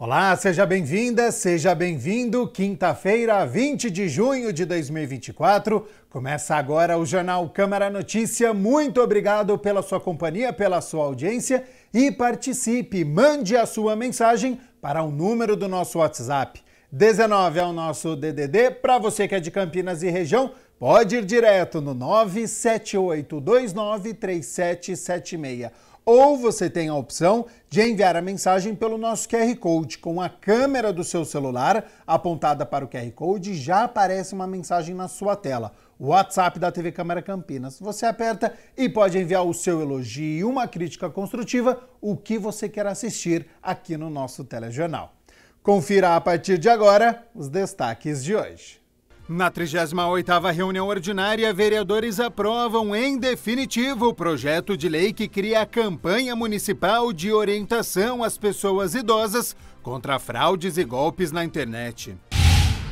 Olá, seja bem-vinda, seja bem-vindo. Quinta-feira, 20 de junho de 2024. Começa agora o Jornal Câmara Notícia. Muito obrigado pela sua companhia, pela sua audiência e participe. Mande a sua mensagem para o número do nosso WhatsApp. 19 é o nosso DDD. Para você que é de Campinas e região, pode ir direto no 978293776. Ou você tem a opção de enviar a mensagem pelo nosso QR Code. Com a câmera do seu celular apontada para o QR Code, já aparece uma mensagem na sua tela. O WhatsApp da TV Câmara Campinas. Você aperta e pode enviar o seu elogio e uma crítica construtiva, o que você quer assistir aqui no nosso telejornal. Confira a partir de agora os destaques de hoje. Na 38ª reunião ordinária, vereadores aprovam em definitivo o projeto de lei que cria a campanha municipal de orientação às pessoas idosas contra fraudes e golpes na internet.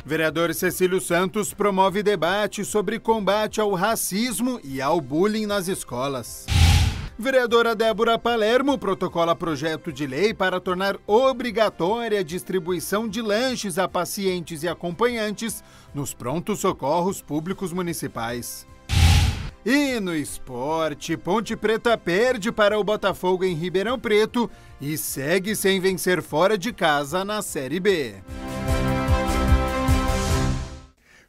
Vereador Cecílio Santos promove debate sobre combate ao racismo e ao bullying nas escolas. Vereadora Débora Palermo protocola projeto de lei para tornar obrigatória a distribuição de lanches a pacientes e acompanhantes nos prontos-socorros públicos municipais. E no esporte, Ponte Preta perde para o Botafogo em Ribeirão Preto e segue sem vencer fora de casa na Série B.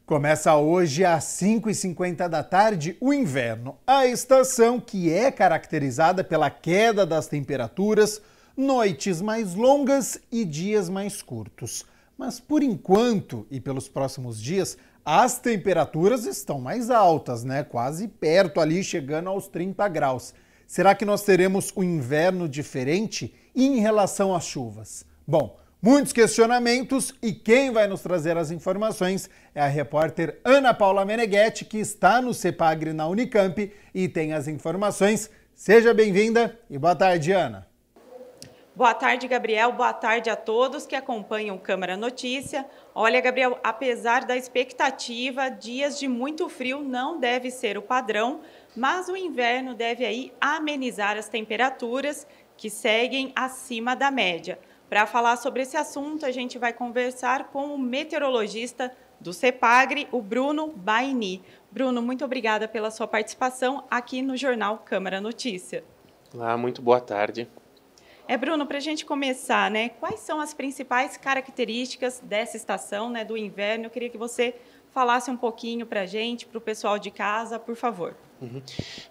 Começa hoje às 5h50 da tarde o inverno, a estação que é caracterizada pela queda das temperaturas, noites mais longas e dias mais curtos. Mas por enquanto e pelos próximos dias, as temperaturas estão mais altas, né? Quase perto ali, chegando aos 30 graus. Será que nós teremos um inverno diferente em relação às chuvas? Bom, muitos questionamentos e quem vai nos trazer as informações é a repórter Ana Paula Meneghetti, que está no CEPAGRE na Unicamp e tem as informações. Seja bem-vinda e boa tarde, Ana. Boa tarde, Gabriel. Boa tarde a todos que acompanham Câmara Notícia. Olha, Gabriel, apesar da expectativa, dias de muito frio não deve ser o padrão, mas o inverno deve aí amenizar as temperaturas que seguem acima da média. Para falar sobre esse assunto, a gente vai conversar com o meteorologista do CEPAGRE, o Bruno Baini. Bruno, muito obrigada pela sua participação aqui no Jornal Câmara Notícia. Olá, muito boa tarde. Bruno, para a gente começar, né, quais são as principais características dessa estação, né, do inverno? Eu queria que você falasse um pouquinho para a gente, para o pessoal de casa, por favor.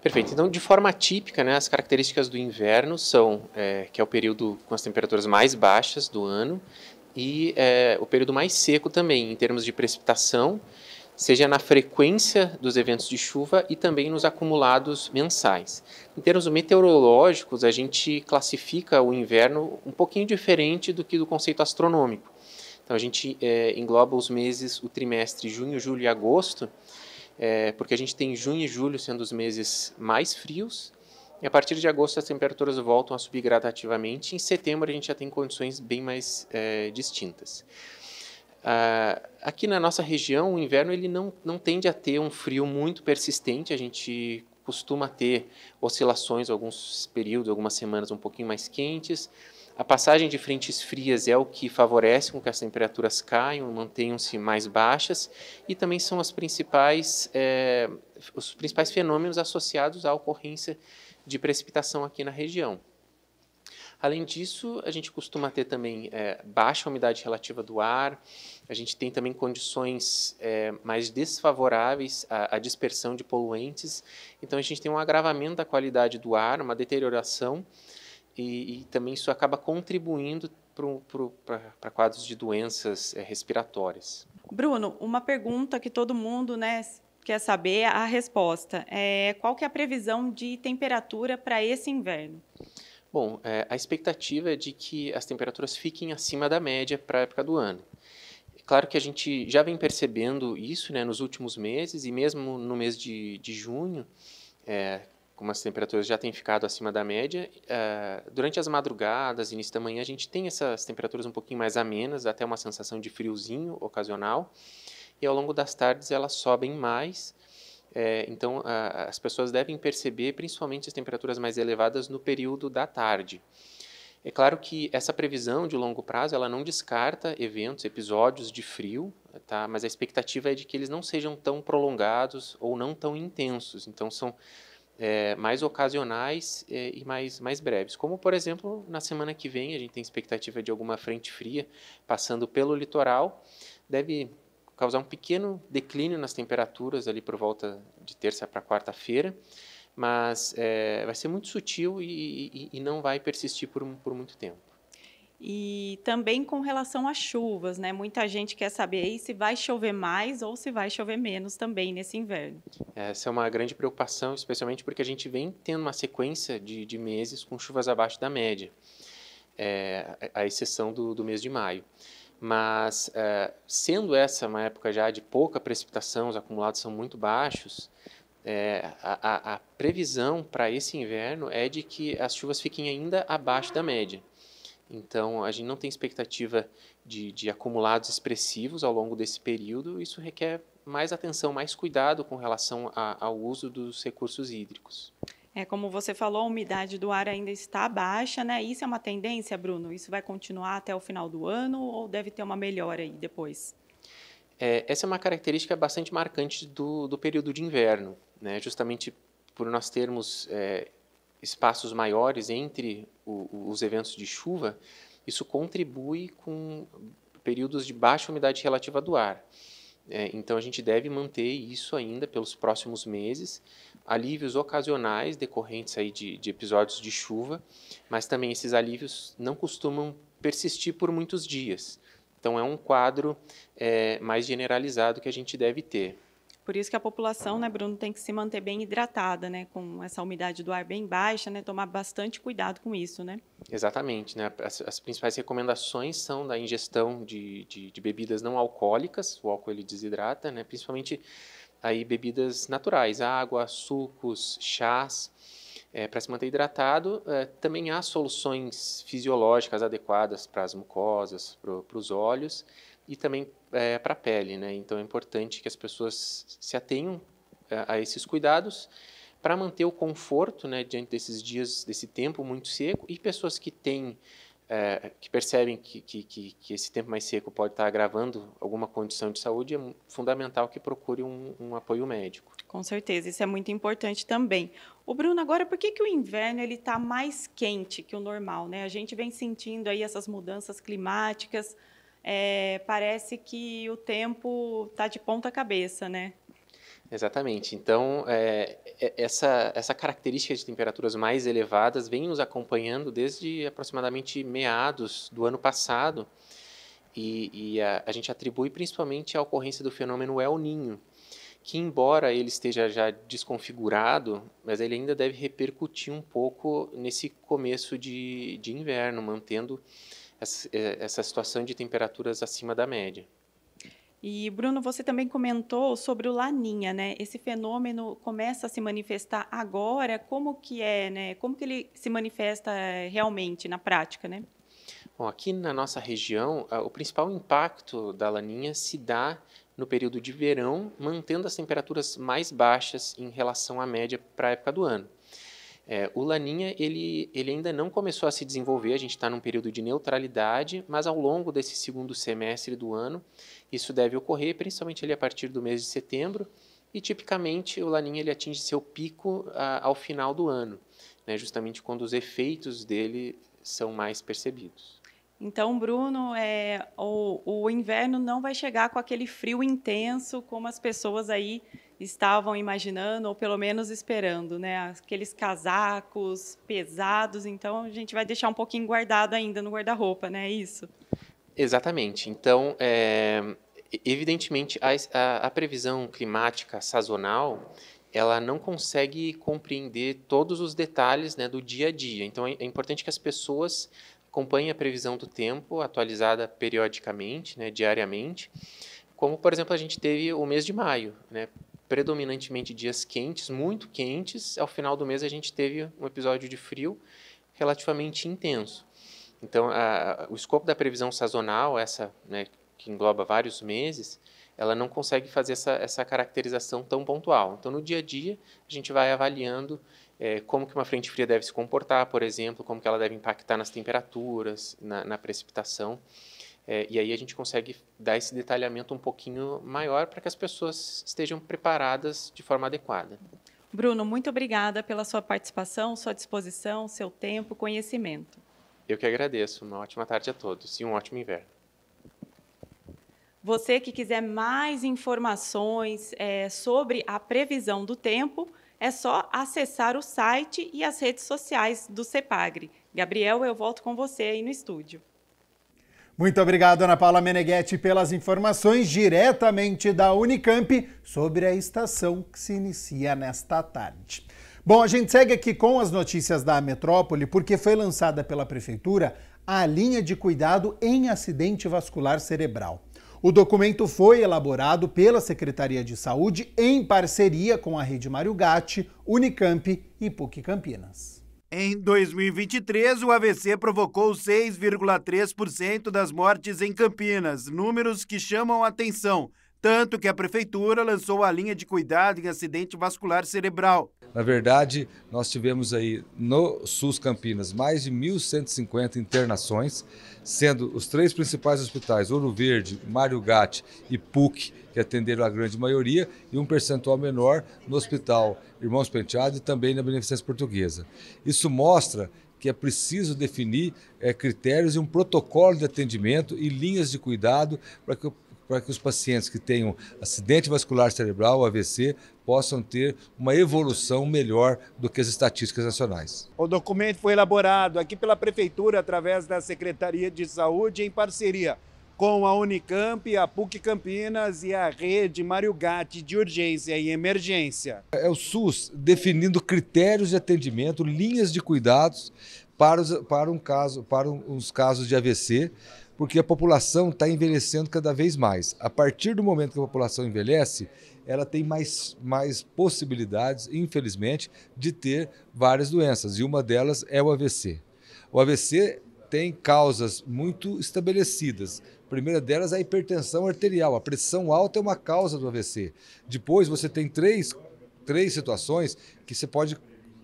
Perfeito. Então, de forma típica, né, as características do inverno são que é o período com as temperaturas mais baixas do ano e o período mais seco também, em termos de precipitação, seja na frequência dos eventos de chuva e também nos acumulados mensais. Em termos meteorológicos, a gente classifica o inverno um pouquinho diferente do que do conceito astronômico. Então, a gente engloba os meses, o trimestre junho, julho e agosto, porque a gente tem junho e julho sendo os meses mais frios, e a partir de agosto as temperaturas voltam a subir gradativamente, e em setembro a gente já tem condições bem mais distintas. Aqui na nossa região, o inverno ele não tende a ter um frio muito persistente, a gente costuma ter oscilações, alguns períodos, algumas semanas um pouquinho mais quentes. A passagem de frentes frias é o que favorece com que as temperaturas caiam, mantenham-se mais baixas e também são os principais fenômenos associados à ocorrência de precipitação aqui na região. Além disso, a gente costuma ter também baixa umidade relativa do ar, a gente tem também condições mais desfavoráveis à dispersão de poluentes, então a gente tem um agravamento da qualidade do ar, uma deterioração, e também isso acaba contribuindo para quadros de doenças respiratórias. Bruno, uma pergunta que todo mundo, né, quer saber a resposta. Qual que é a previsão de temperatura para esse inverno? Bom, a expectativa é de que as temperaturas fiquem acima da média para a época do ano. É claro que a gente já vem percebendo isso, né, nos últimos meses e mesmo no mês de junho, como as temperaturas já têm ficado acima da média, durante as madrugadas, início da manhã, a gente tem essas temperaturas um pouquinho mais amenas, até uma sensação de friozinho ocasional, e ao longo das tardes elas sobem mais, então as pessoas devem perceber principalmente as temperaturas mais elevadas no período da tarde. É claro que essa previsão de longo prazo, ela não descarta eventos, episódios de frio, tá? Mas a expectativa é de que eles não sejam tão prolongados ou não tão intensos. Então, são mais ocasionais e mais breves. Como, por exemplo, na semana que vem, a gente tem expectativa de alguma frente fria passando pelo litoral, deve causar um pequeno declínio nas temperaturas ali por volta de terça para quarta-feira, mas vai ser muito sutil e não vai persistir por muito tempo. E também com relação às chuvas, né? Muita gente quer saber aí se vai chover mais ou se vai chover menos também nesse inverno. Essa é uma grande preocupação, especialmente porque a gente vem tendo uma sequência de meses com chuvas abaixo da média, à exceção do mês de maio. Mas, sendo essa uma época já de pouca precipitação, os acumulados são muito baixos, a previsão para esse inverno é de que as chuvas fiquem ainda abaixo da média. Então, a gente não tem expectativa de acumulados expressivos ao longo desse período. Isso requer mais atenção, mais cuidado com relação ao uso dos recursos hídricos. Como você falou, a umidade do ar ainda está baixa, né? Isso é uma tendência, Bruno? Isso vai continuar até o final do ano ou deve ter uma melhora aí depois? Essa é uma característica bastante marcante do período de inverno, né? Justamente por nós termos espaços maiores entre os eventos de chuva, isso contribui com períodos de baixa umidade relativa do ar. Então, a gente deve manter isso ainda pelos próximos meses, alívios ocasionais decorrentes aí de episódios de chuva, mas também esses alívios não costumam persistir por muitos dias. Então, é um quadro mais generalizado que a gente deve ter. Por isso que a população, né, Bruno, tem que se manter bem hidratada, né, com essa umidade do ar bem baixa, né, tomar bastante cuidado com isso, né? Exatamente, né? As principais recomendações são da ingestão de bebidas não alcoólicas, o álcool ele desidrata, né? Principalmente aí bebidas naturais, água, sucos, chás, para se manter hidratado. Também há soluções fisiológicas adequadas para as mucosas, para os olhos e também para a pele, né? Então é importante que as pessoas se atenham a esses cuidados para manter o conforto, né, diante desses dias, desse tempo muito seco, e pessoas que percebem que esse tempo mais seco pode estar agravando alguma condição de saúde, é fundamental que procure um apoio médico. Com certeza, isso é muito importante também. O Bruno, agora, por que o inverno ele está mais quente que o normal, né? A gente vem sentindo aí essas mudanças climáticas, parece que o tempo está de ponta cabeça, né? Exatamente. Então, essa característica de temperaturas mais elevadas vem nos acompanhando desde aproximadamente meados do ano passado e a gente atribui principalmente à ocorrência do fenômeno El Niño, que embora ele esteja já desconfigurado, mas ele ainda deve repercutir um pouco nesse começo de inverno, mantendo essa situação de temperaturas acima da média. E, Bruno, você também comentou sobre o Laninha, né? Esse fenômeno começa a se manifestar agora. Como que é, né? Como que ele se manifesta realmente na prática, né? Bom, aqui na nossa região, o principal impacto da Laninha se dá no período de verão, mantendo as temperaturas mais baixas em relação à média para a época do ano. O Laninha ele ainda não começou a se desenvolver, a gente está num período de neutralidade, mas ao longo desse segundo semestre do ano, isso deve ocorrer, principalmente ali a partir do mês de setembro, e tipicamente o Laninha ele atinge seu pico ao final do ano, né, justamente quando os efeitos dele são mais percebidos. Então, Bruno, o inverno não vai chegar com aquele frio intenso como as pessoas aí estavam imaginando, ou pelo menos esperando, né? Aqueles casacos pesados, então a gente vai deixar um pouquinho guardado ainda no guarda-roupa, né? É isso? Exatamente. Então, evidentemente, a previsão climática sazonal, ela não consegue compreender todos os detalhes, né, do dia a dia. Então, é importante que as pessoas acompanhem a previsão do tempo, atualizada periodicamente, né, diariamente. Como, por exemplo, a gente teve o mês de maio, né, predominantemente dias quentes, muito quentes. Ao final do mês, a gente teve um episódio de frio relativamente intenso. Então, o escopo da previsão sazonal, essa, né, que engloba vários meses, ela não consegue fazer essa caracterização tão pontual. Então, no dia a dia, a gente vai avaliando como que uma frente fria deve se comportar, por exemplo, como que ela deve impactar nas temperaturas, na precipitação. E aí a gente consegue dar esse detalhamento um pouquinho maior para que as pessoas estejam preparadas de forma adequada. Bruno, muito obrigada pela sua participação, sua disposição, seu tempo, conhecimento. Eu que agradeço. Uma ótima tarde a todos e um ótimo inverno. Você que quiser mais informações sobre a previsão do tempo, é só acessar o site e as redes sociais do CEPAGRE. Gabriel, eu volto com você aí no estúdio. Muito obrigado, Ana Paula Meneghetti, pelas informações diretamente da Unicamp sobre a estação que se inicia nesta tarde. Bom, a gente segue aqui com as notícias da metrópole, porque foi lançada pela Prefeitura a linha de cuidado em acidente vascular cerebral. O documento foi elaborado pela Secretaria de Saúde em parceria com a Rede Mário Gatti, Unicamp e PUC Campinas. Em 2023, o AVC provocou 6,3% das mortes em Campinas, números que chamam a atenção, tanto que a Prefeitura lançou a linha de cuidado em acidente vascular cerebral. Na verdade, nós tivemos aí no SUS Campinas mais de 1.150 internações, sendo os 3 principais hospitais, Ouro Verde, Mário Gatti e PUC, que atenderam a grande maioria, e um percentual menor no Hospital Irmãos Penteado e também na Beneficência Portuguesa. Isso mostra que é preciso definir critérios e um protocolo de atendimento e linhas de cuidado para que os pacientes que tenham acidente vascular cerebral, AVC, possam ter uma evolução melhor do que as estatísticas nacionais. O documento foi elaborado aqui pela Prefeitura através da Secretaria de Saúde em parceria com a Unicamp, a PUC Campinas e a Rede Mário Gatti de Urgência e Emergência. É o SUS definindo critérios de atendimento, linhas de cuidados para os casos de AVC, porque a população está envelhecendo cada vez mais. A partir do momento que a população envelhece, ela tem mais possibilidades, infelizmente, de ter várias doenças, e uma delas é o AVC. O AVC tem causas muito estabelecidas. A primeira delas é a hipertensão arterial. A pressão alta é uma causa do AVC. Depois você tem três situações que você pode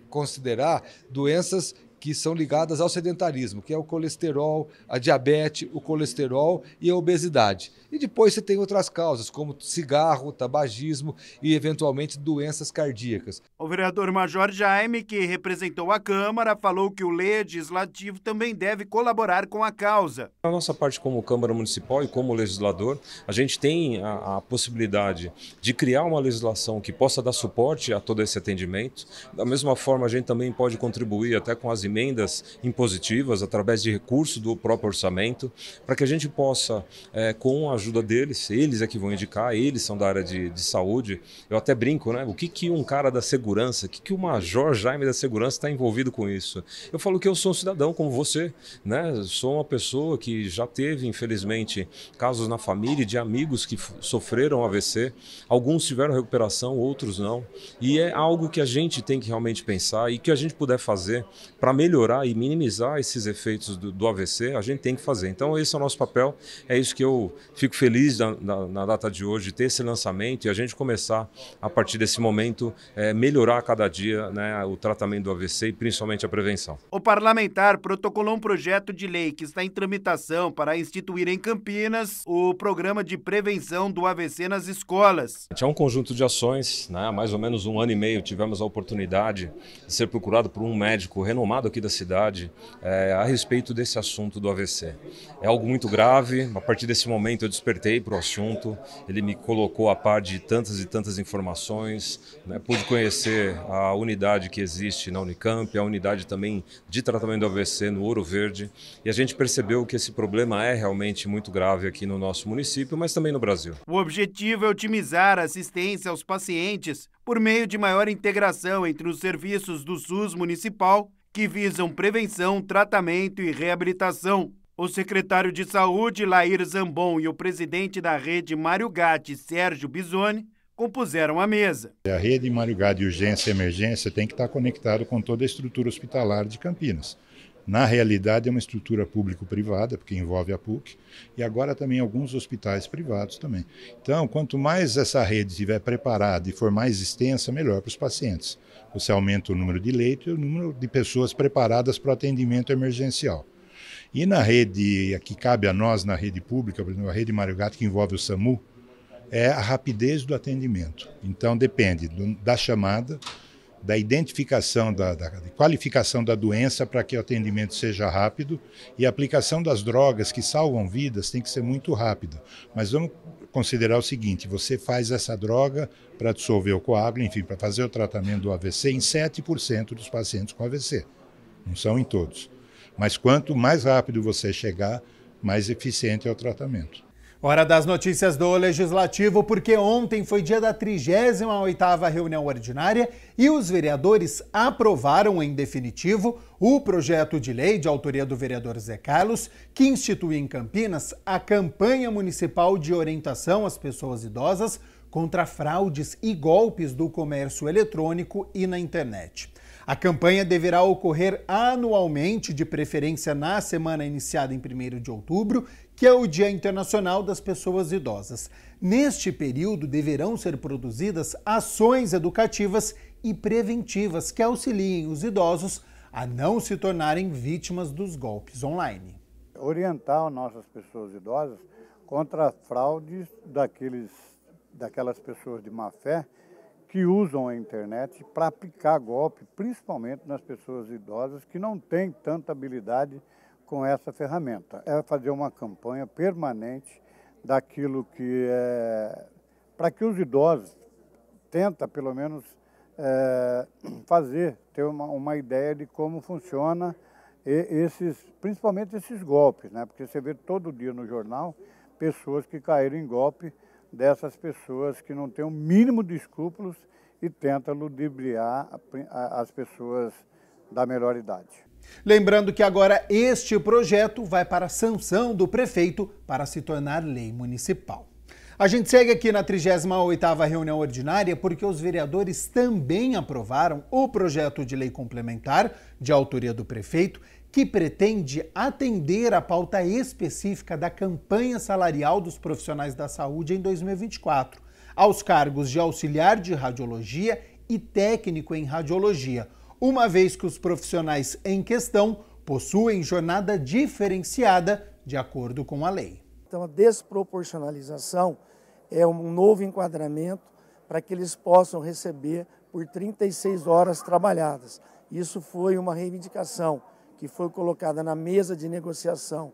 considerar doenças que são ligadas ao sedentarismo, que é o colesterol, a diabetes, o colesterol e a obesidade. E depois você tem outras causas, como cigarro, tabagismo e, eventualmente, doenças cardíacas. O vereador Major Jaime, que representou a Câmara, falou que o Legislativo também deve colaborar com a causa. A nossa parte como Câmara Municipal e como legislador, a gente tem a possibilidade de criar uma legislação que possa dar suporte a todo esse atendimento. Da mesma forma, a gente também pode contribuir até com as emendas impositivas, através de recursos do próprio orçamento, para que a gente possa, com a ajuda deles, eles é que vão indicar, eles são da área de saúde. Eu até brinco, né? O que um cara da segurança, o que o Major Jaime da segurança está envolvido com isso? Eu falo que eu sou um cidadão como você, né? Sou uma pessoa que já teve, infelizmente, casos na família de amigos que sofreram AVC. Alguns tiveram recuperação, outros não. E é algo que a gente tem que realmente pensar, e que a gente puder fazer para melhorar e minimizar esses efeitos do AVC, a gente tem que fazer. Então esse é o nosso papel, é isso que eu fico feliz na data de hoje, de ter esse lançamento e a gente começar, a partir desse momento, melhorar a cada dia, né, o tratamento do AVC e principalmente a prevenção. O parlamentar protocolou um projeto de lei que está em tramitação para instituir em Campinas o programa de prevenção do AVC nas escolas. É um conjunto de ações, né? Há mais ou menos 1 ano e meio tivemos a oportunidade de ser procurado por um médico renomado aqui da cidade a respeito desse assunto do AVC. É algo muito grave, a partir desse momento eu despertei para o assunto, ele me colocou a par de tantas e tantas informações, né? Pude conhecer a unidade que existe na Unicamp, a unidade também de tratamento do AVC no Ouro Verde, e a gente percebeu que esse problema é realmente muito grave aqui no nosso município, mas também no Brasil. O objetivo é otimizar a assistência aos pacientes por meio de maior integração entre os serviços do SUS municipal, que visam prevenção, tratamento e reabilitação. O secretário de Saúde, Lair Zambon, e o presidente da Rede Mário Gatti, Sérgio Bisoni, compuseram a mesa. A Rede Mário Gatti de Urgência e Emergência tem que estar conectada com toda a estrutura hospitalar de Campinas. Na realidade, é uma estrutura público-privada, porque envolve a PUC, e agora também alguns hospitais privados também. Então, quanto mais essa rede estiver preparada e for mais extensa, melhor para os pacientes. Você aumenta o número de leitos e o número de pessoas preparadas para o atendimento emergencial. E na rede, que cabe a nós, na rede pública, por exemplo, a rede Mário Gato, que envolve o SAMU, é a rapidez do atendimento. Então, depende da chamada, da identificação, da qualificação da doença para que o atendimento seja rápido, e a aplicação das drogas que salvam vidas tem que ser muito rápida. Mas vamos considerar o seguinte: você faz essa droga para dissolver o coágulo, enfim, para fazer o tratamento do AVC em 7% dos pacientes com AVC. Não são em todos. Mas quanto mais rápido você chegar, mais eficiente é o tratamento. Hora das notícias do Legislativo, porque ontem foi dia da 38ª reunião ordinária e os vereadores aprovaram em definitivo o projeto de lei de autoria do vereador Zé Carlos, que institui em Campinas a campanha municipal de orientação às pessoas idosas contra fraudes e golpes do comércio eletrônico e na internet. A campanha deverá ocorrer anualmente, de preferência na semana iniciada em 1º de outubro, que é o Dia Internacional das Pessoas Idosas. Neste período, deverão ser produzidas ações educativas e preventivas que auxiliem os idosos a não se tornarem vítimas dos golpes online. Orientar nossas pessoas idosas contra fraudes daquelas pessoas de má fé que usam a internet para aplicar golpe, principalmente nas pessoas idosas que não têm tanta habilidade com essa ferramenta. É fazer uma campanha permanente daquilo que é... para que os idosos tentem, pelo menos, ter uma ideia de como funciona principalmente esses golpes, né? Porque você vê todo dia no jornal pessoas que caíram em golpe dessas pessoas que não têm o mínimo de escrúpulos e tentam ludibriar as pessoas da melhor idade. Lembrando que agora este projeto vai para a sanção do prefeito para se tornar lei municipal. A gente segue aqui na 38ª reunião ordinária porque os vereadores também aprovaram o projeto de lei complementar de autoria do prefeito que pretende atender a pauta específica da campanha salarial dos profissionais da saúde em 2024, aos cargos de auxiliar de radiologia e técnico em radiologia, uma vez que os profissionais em questão possuem jornada diferenciada de acordo com a lei. Então, a desproporcionalização é um novo enquadramento para que eles possam receber por 36 horas trabalhadas. Isso foi uma reivindicação que foi colocada na mesa de negociação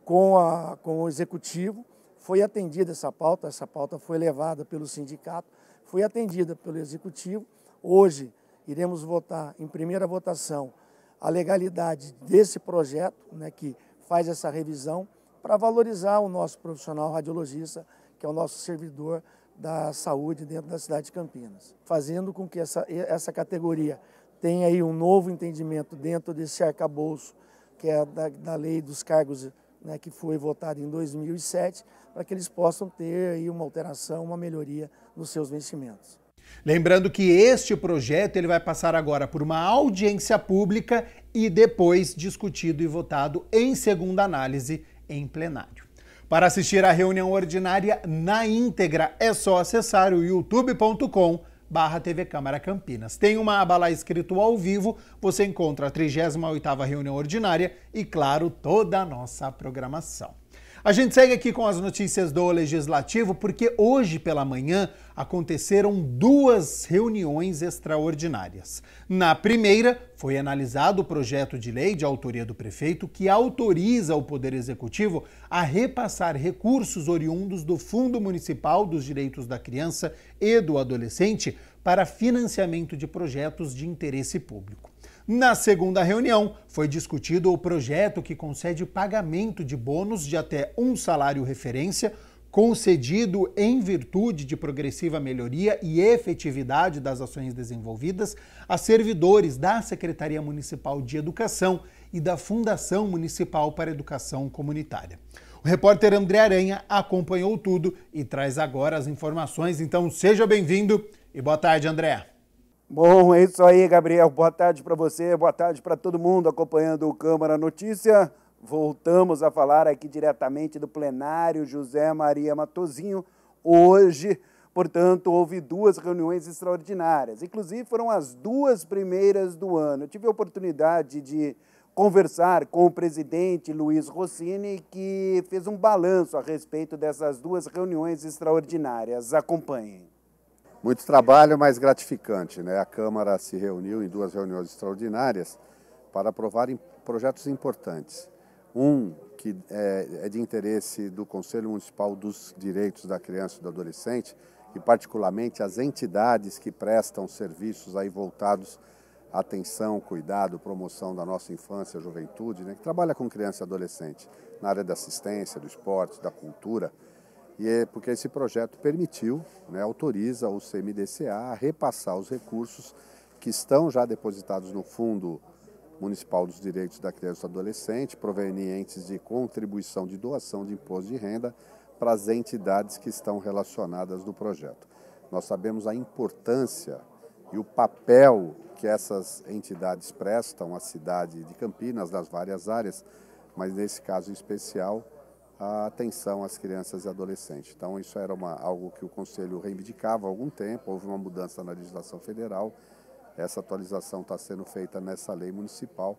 com o Executivo. Foi atendida essa pauta foi levada pelo sindicato, foi atendida pelo Executivo. Hoje iremos votar em primeira votação a legalidade desse projeto, né, que faz essa revisão para valorizar o nosso profissional radiologista, que é o nosso servidor da saúde dentro da cidade de Campinas, fazendo com que essa categoria tenha aí um novo entendimento dentro desse arcabouço, que é da lei dos cargos, né, que foi votada em 2007, para que eles possam ter aí uma alteração, uma melhoria nos seus vencimentos. Lembrando que este projeto ele vai passar agora por uma audiência pública e depois discutido e votado em segunda análise em plenário. Para assistir à reunião ordinária na íntegra, é só acessar o youtube.com/TV Câmara Campinas. Tem uma aba lá escrito ao vivo, você encontra a 38ª reunião ordinária e, claro, toda a nossa programação. A gente segue aqui com as notícias do Legislativo porque hoje pela manhã aconteceram 2 reuniões extraordinárias. Na primeira, foi analisado o projeto de lei de autoria do prefeito que autoriza o Poder Executivo a repassar recursos oriundos do Fundo Municipal dos Direitos da Criança e do Adolescente para financiamento de projetos de interesse público. Na segunda reunião, foi discutido o projeto que concede pagamento de bônus de até um salário referência, concedido em virtude de progressiva melhoria e efetividade das ações desenvolvidas a servidores da Secretaria Municipal de Educação e da Fundação Municipal para a Educação Comunitária. O repórter André Aranha acompanhou tudo e traz agora as informações, então seja bem-vindo e boa tarde, André. Bom, é isso aí, Gabriel. Boa tarde para você, boa tarde para todo mundo acompanhando o Câmara Notícia. Voltamos a falar aqui diretamente do plenário José Maria Matosinho. Hoje, portanto, houve 2 reuniões extraordinárias. Inclusive, foram as 2 primeiras do ano. Eu tive a oportunidade de conversar com o presidente Luiz Rossini, que fez um balanço a respeito dessas 2 reuniões extraordinárias. Acompanhem. Muito trabalho, mas gratificante, né? A Câmara se reuniu em 2 reuniões extraordinárias para aprovar projetos importantes. Um que é de interesse do Conselho Municipal dos Direitos da Criança e do Adolescente, e particularmente as entidades que prestam serviços aí voltados à atenção, cuidado, promoção da nossa infância e juventude, né? Que trabalha com criança e adolescente na área da assistência, do esporte, da cultura. E é porque esse projeto permitiu, né, autoriza o CMDCA a repassar os recursos que estão já depositados no Fundo Municipal dos Direitos da Criança e do Adolescente, provenientes de contribuição de doação de imposto de renda para as entidades que estão relacionadas no projeto. Nós sabemos a importância e o papel que essas entidades prestam à cidade de Campinas, nas várias áreas, mas nesse caso em especial, a atenção às crianças e adolescentes. Então, isso era algo que o Conselho reivindicava há algum tempo, houve uma mudança na legislação federal, essa atualização está sendo feita nessa lei municipal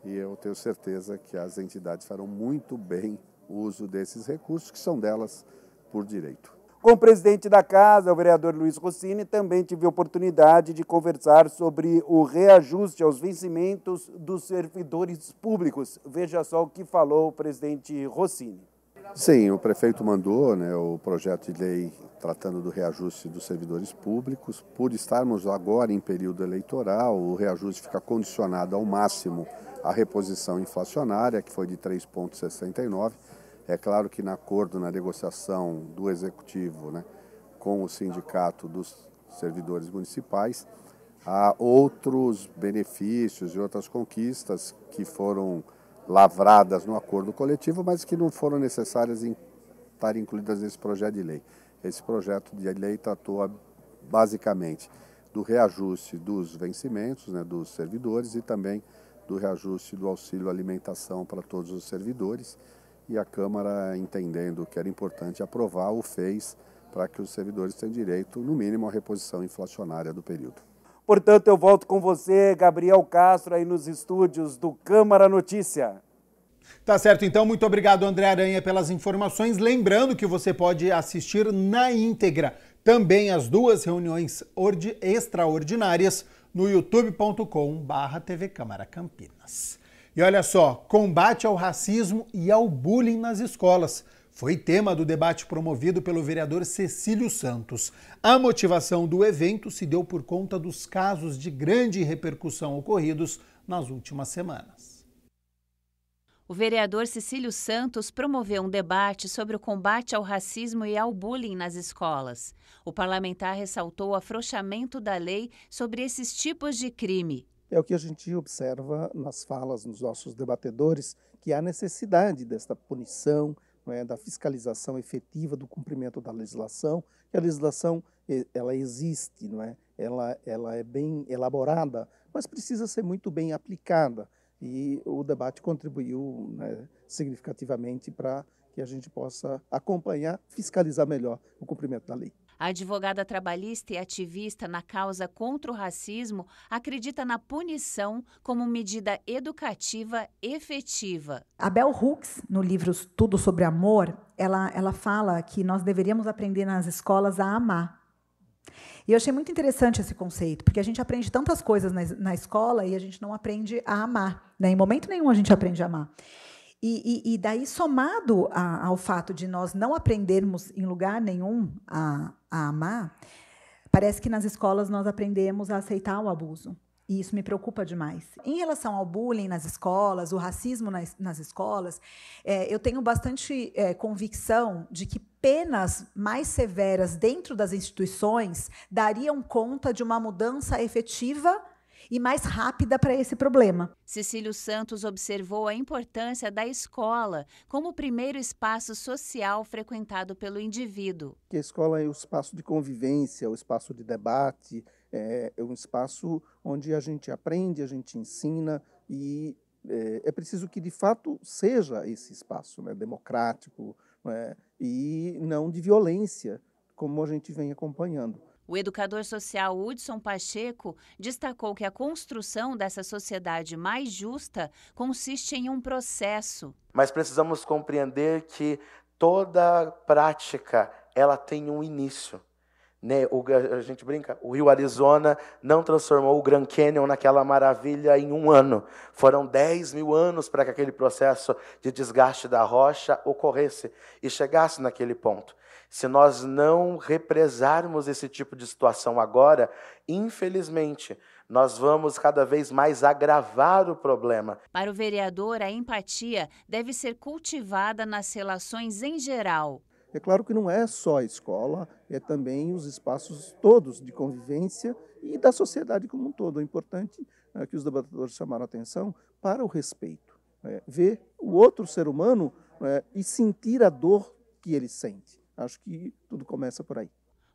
e eu tenho certeza que as entidades farão muito bem uso desses recursos, que são delas por direito. Com o presidente da Casa, o vereador Luiz Rossini, também tive a oportunidade de conversar sobre o reajuste aos vencimentos dos servidores públicos. Veja só o que falou o presidente Rossini. Sim, o prefeito mandou, né, o projeto de lei tratando do reajuste dos servidores públicos. Por estarmos agora em período eleitoral, o reajuste fica condicionado ao máximo à reposição inflacionária, que foi de 3,69%. É claro que, no acordo, na negociação do Executivo, né, com o Sindicato dos Servidores Municipais, há outros benefícios e outras conquistas que foram lavradas no acordo coletivo, mas que não foram necessárias em estar incluídas nesse projeto de lei. Esse projeto de lei tratou basicamente do reajuste dos vencimentos, né, dos servidores, e também do reajuste do auxílio alimentação para todos os servidores. E a Câmara, entendendo que era importante aprovar, o fez para que os servidores tenham direito, no mínimo, à reposição inflacionária do período. Portanto, eu volto com você, Gabriel Castro, aí nos estúdios do Câmara Notícia. Tá certo, então. Muito obrigado, André Aranha, pelas informações. Lembrando que você pode assistir na íntegra também as 2 reuniões extraordinárias no youtube.com/TV Câmara Campinas. E olha só, combate ao racismo e ao bullying nas escolas foi tema do debate promovido pelo vereador Cecílio Santos. A motivação do evento se deu por conta dos casos de grande repercussão ocorridos nas últimas semanas. O vereador Cecílio Santos promoveu um debate sobre o combate ao racismo e ao bullying nas escolas. O parlamentar ressaltou o afrouxamento da lei sobre esses tipos de crime. É o que a gente observa nas falas dos nossos debatedores, que há necessidade desta punição, não é, da fiscalização efetiva do cumprimento da legislação. Que a legislação ela existe, não é? Ela é bem elaborada, mas precisa ser muito bem aplicada. E o debate contribuiu, né, significativamente para que a gente possa acompanhar, fiscalizar melhor o cumprimento da lei. A advogada trabalhista e ativista na causa contra o racismo acredita na punição como medida educativa efetiva. A Bell Hooks, no livro Tudo sobre Amor, ela fala que nós deveríamos aprender nas escolas a amar. E eu achei muito interessante esse conceito, porque a gente aprende tantas coisas na escola e a gente não aprende a amar, né? Em momento nenhum a gente aprende a amar. E daí, somado ao fato de nós não aprendermos em lugar nenhum a amar, parece que nas escolas nós aprendemos a aceitar o abuso. E isso me preocupa demais. Em relação ao bullying nas escolas, o racismo nas escolas, eu tenho bastante convicção de que penas mais severas dentro das instituições dariam conta de uma mudança efetiva e mais rápida para esse problema. Cecílio Santos observou a importância da escola como o primeiro espaço social frequentado pelo indivíduo. A escola é o espaço de convivência, o espaço de debate, É um espaço onde a gente aprende, a gente ensina e é preciso que, de fato, seja esse espaço, né, democrático, né, e não de violência, como a gente vem acompanhando. O educador social Hudson Pacheco destacou que a construção dessa sociedade mais justa consiste em um processo. Mas precisamos compreender que toda prática ela tem um início. Né? A gente brinca, o Rio Arizona não transformou o Grand Canyon naquela maravilha em um ano. Foram 10 mil anos para que aquele processo de desgaste da rocha ocorresse e chegasse naquele ponto. Se nós não represarmos esse tipo de situação agora, infelizmente, nós vamos cada vez mais agravar o problema. Para o vereador, a empatia deve ser cultivada nas relações em geral. É claro que não é só a escola, é também os espaços todos de convivência e da sociedade como um todo. É importante que os debatedores chamaram a atenção para o respeito. Ver o outro ser humano e sentir a dor que ele sente. Acho que tudo começa por aí.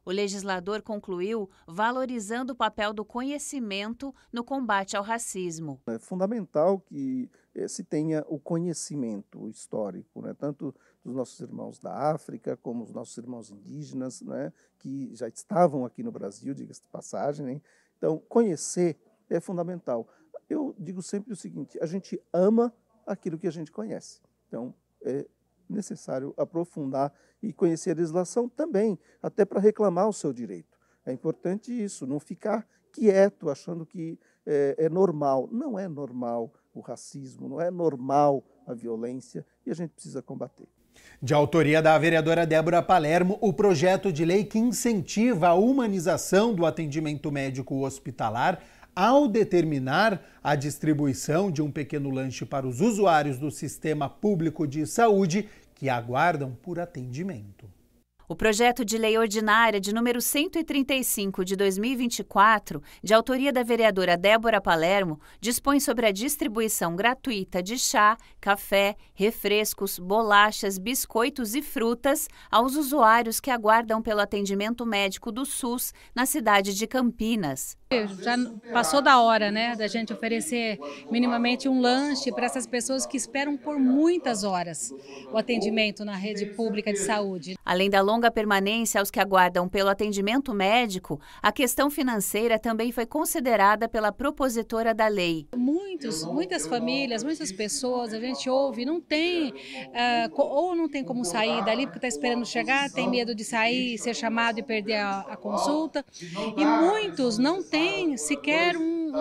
O legislador concluiu valorizando o papel do conhecimento no combate ao racismo. É fundamental que se tenha o conhecimento histórico, né, tanto dos nossos irmãos da África, como os nossos irmãos indígenas, né, que já estavam aqui no Brasil, diga-se de passagem. Né? Então, conhecer é fundamental. Eu digo sempre o seguinte, a gente ama aquilo que a gente conhece. Então, é necessário aprofundar e conhecer a legislação também, até para reclamar o seu direito. É importante isso, não ficar quieto achando que é normal. Não é normal o racismo, não é normal a violência e a gente precisa combater. De autoria da vereadora Débora Palermo, o projeto de lei que incentiva a humanização do atendimento médico hospitalar ao determinar a distribuição de um pequeno lanche para os usuários do Sistema Público de Saúde que aguardam por atendimento. O projeto de lei ordinária de número 135 de 2024, de autoria da vereadora Débora Palermo, dispõe sobre a distribuição gratuita de chá, café, refrescos, bolachas, biscoitos e frutas aos usuários que aguardam pelo atendimento médico do SUS na cidade de Campinas. Já passou da hora, né, da gente oferecer minimamente um lanche para essas pessoas que esperam por muitas horas o atendimento na rede pública de saúde. Além da longa permanência aos que aguardam pelo atendimento médico, a questão financeira também foi considerada pela propositora da lei. Muitas famílias, muitas pessoas, a gente ouve, não tem, ou não tem como sair dali porque está esperando chegar, tem medo de sair, ser chamado e perder a consulta, e muitos não têm sequer um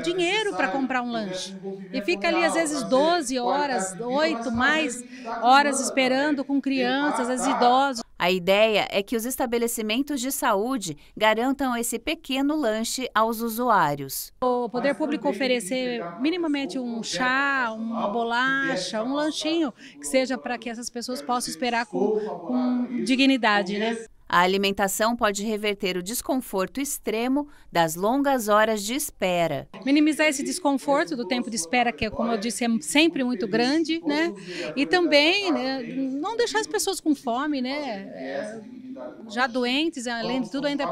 dinheiro para comprar um lanche. E fica ali às vezes 12 horas, 8 mais horas esperando com crianças, as idosos. A ideia é que os estabelecimentos de saúde garantam esse pequeno lanche aos usuários. O poder público oferecer minimamente um chá, uma bolacha, um lanchinho, que seja para que essas pessoas possam esperar com dignidade, né? A alimentação pode reverter o desconforto extremo das longas horas de espera. Minimizar esse desconforto do tempo de espera, que, como eu disse, é sempre muito grande, né? E também, né, não deixar as pessoas com fome, né? Já doentes, além de tudo, ainda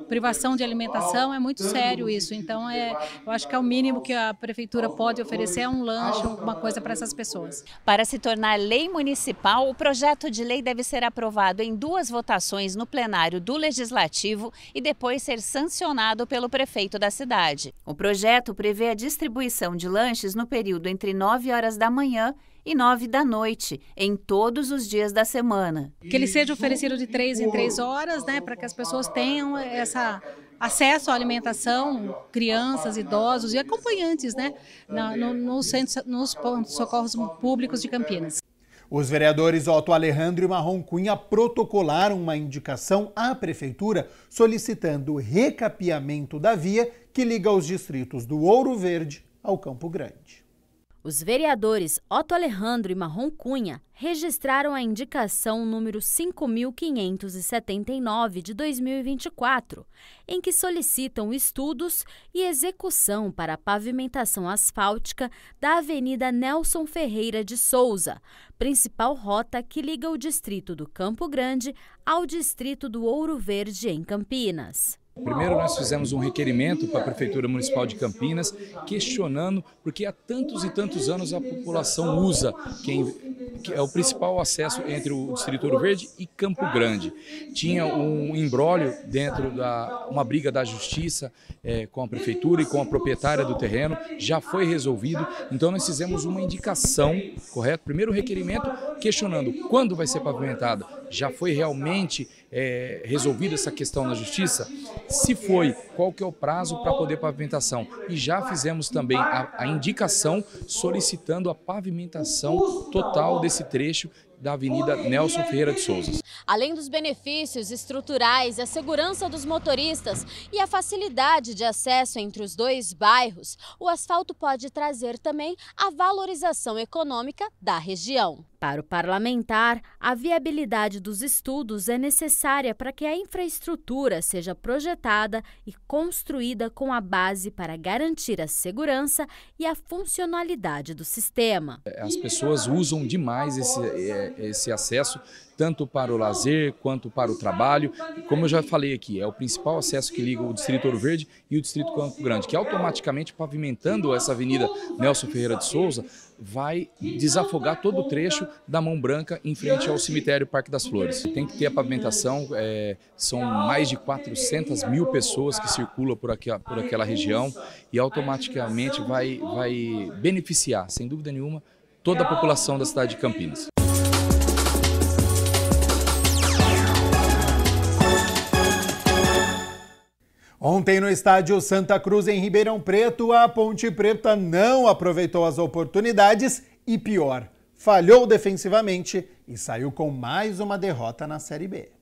privação de alimentação, é muito sério isso. Então, eu acho que é o mínimo que a prefeitura pode oferecer, é um lanche, alguma coisa para essas pessoas. Para se tornar lei municipal, o projeto de lei deve ser aprovado em 2 votações no plenário do Legislativo e depois ser sancionado pelo prefeito da cidade. O projeto prevê a distribuição de lanches no período entre 9 horas da manhã e 9 da noite, em todos os dias da semana. Que ele seja oferecido de 3 em 3 horas, né, para que as pessoas tenham acesso à alimentação, crianças, idosos e acompanhantes, né, nos socorros públicos de Campinas. Os vereadores Otto Alejandro e Marrom Cunha protocolaram uma indicação à Prefeitura solicitando o recapeamento da via que liga os distritos do Ouro Verde ao Campo Grande. Os vereadores Otto Alejandro e Marrom Cunha registraram a indicação número 5.579 de 2024, em que solicitam estudos e execução para a pavimentação asfáltica da Avenida Nelson Ferreira de Souza, principal rota que liga o distrito do Campo Grande ao distrito do Ouro Verde, em Campinas. Primeiro, nós fizemos um requerimento para a Prefeitura Municipal de Campinas, questionando porque há tantos e tantos anos a população usa, que é o principal acesso entre o Distrito Ouro Verde e Campo Grande. Tinha um imbróglio dentro uma briga da Justiça com a Prefeitura e com a proprietária do terreno, já foi resolvido, então nós fizemos uma indicação, correto? Primeiro requerimento, questionando quando vai ser pavimentada. Já foi realmente resolvida essa questão na Justiça? Se foi, qual que é o prazo para poder pavimentação? E já fizemos também a indicação solicitando a pavimentação total desse trecho da Avenida Nelson Ferreira de Souza. Além dos benefícios estruturais, a segurança dos motoristas e a facilidade de acesso entre os dois bairros, o asfalto pode trazer também a valorização econômica da região. Para o parlamentar, a viabilidade dos estudos é necessária para que a infraestrutura seja projetada e construída com a base para garantir a segurança e a funcionalidade do sistema. As pessoas usam demais esse acesso, tanto para o lazer quanto para o trabalho. Como eu já falei aqui, é o principal acesso que liga o Distrito Ouro Verde e o Distrito Campo Grande, que automaticamente pavimentando essa Avenida Nelson Ferreira de Souza, vai desafogar todo o trecho da Mão Branca em frente ao cemitério Parque das Flores. Tem que ter a pavimentação, são mais de 400 mil pessoas que circulam por aquela região e automaticamente vai beneficiar, sem dúvida nenhuma, toda a população da cidade de Campinas. Ontem no estádio Santa Cruz, em Ribeirão Preto, a Ponte Preta não aproveitou as oportunidades e, pior, falhou defensivamente e saiu com mais uma derrota na Série B.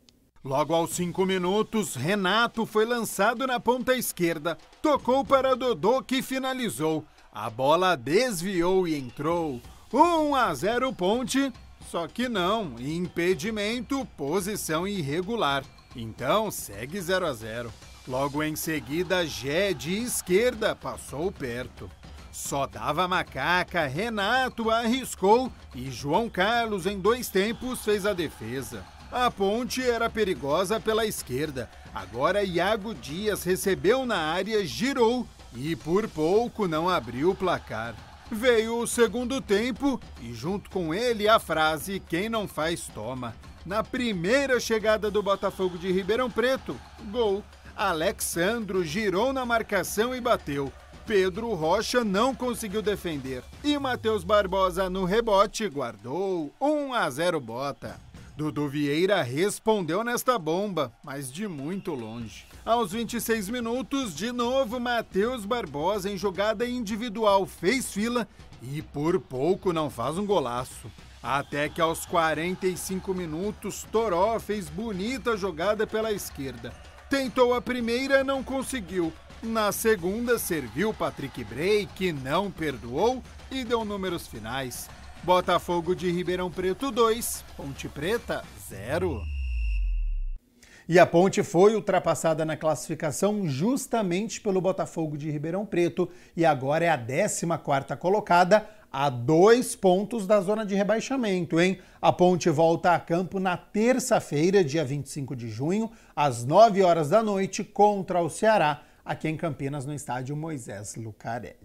Logo aos 5 minutos, Renato foi lançado na ponta esquerda, tocou para Dodô que finalizou. A bola desviou e entrou. 1-0 Ponte, só que não, impedimento, posição irregular. Então segue 0-0. Logo em seguida, Gé de esquerda passou perto. Só dava macaca, Renato arriscou e João Carlos em 2 tempos fez a defesa. A Ponte era perigosa pela esquerda. Agora Iago Dias recebeu na área, girou e por pouco não abriu o placar. Veio o segundo tempo e junto com ele a frase "quem não faz, toma". Na primeira chegada do Botafogo de Ribeirão Preto, gol. Alexandro girou na marcação e bateu. Pedro Rocha não conseguiu defender. E Matheus Barbosa no rebote guardou. 1-0 Bota. Dudu Vieira respondeu nesta bomba, mas de muito longe. Aos 26 minutos, de novo Matheus Barbosa em jogada individual fez fila e por pouco não faz um golaço. Até que aos 45 minutos, Toró fez bonita jogada pela esquerda. Tentou a primeira, não conseguiu. Na segunda, serviu Patrick Bray, que não perdoou e deu números finais. Botafogo de Ribeirão Preto 2, Ponte Preta 0. E a Ponte foi ultrapassada na classificação justamente pelo Botafogo de Ribeirão Preto e agora é a 14ª colocada, a 2 pontos da zona de rebaixamento, hein? A Ponte volta a campo na terça-feira, dia 25 de junho, às 9 horas da noite, contra o Ceará, aqui em Campinas, no estádio Moisés Lucarelli.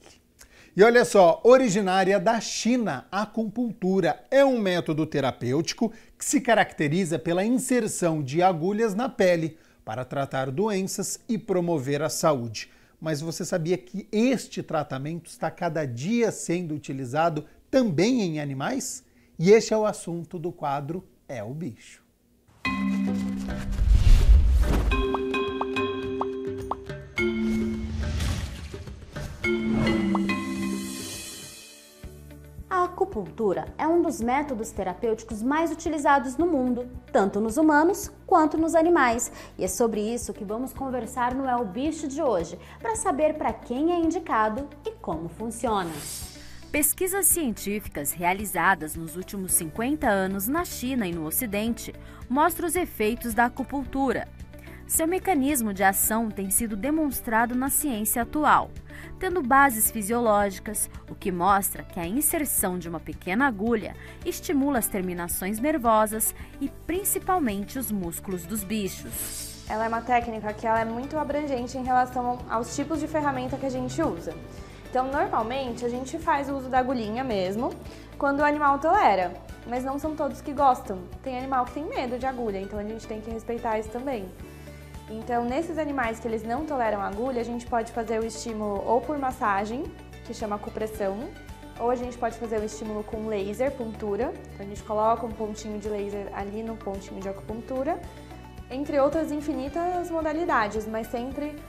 E olha só, originária da China, a acupuntura é um método terapêutico que se caracteriza pela inserção de agulhas na pele para tratar doenças e promover a saúde. Mas você sabia que este tratamento está cada dia sendo utilizado também em animais? E este é o assunto do quadro É o Bicho. A acupuntura é um dos métodos terapêuticos mais utilizados no mundo, tanto nos humanos quanto nos animais. E é sobre isso que vamos conversar no É o Bicho de hoje, para saber para quem é indicado e como funciona. Pesquisas científicas realizadas nos últimos 50 anos na China e no Ocidente mostram os efeitos da acupuntura. Seu mecanismo de ação tem sido demonstrado na ciência atual, tendo bases fisiológicas, o que mostra que a inserção de uma pequena agulha estimula as terminações nervosas e principalmente os músculos dos bichos. ela é uma técnica que ela é muito abrangente em relação aos tipos de ferramenta que a gente usa. Então, normalmente, a gente faz o uso da agulhinha mesmo, quando o animal tolera, mas não são todos que gostam. Tem animal que tem medo de agulha, então a gente tem que respeitar isso também. Então, nesses animais que eles não toleram agulha, a gente pode fazer o estímulo ou por massagem, que chama acupressão, ou a gente pode fazer o estímulo com laser, puntura. Então, a gente coloca um pontinho de laser ali no pontinho de acupuntura, entre outras infinitas modalidades, mas sempre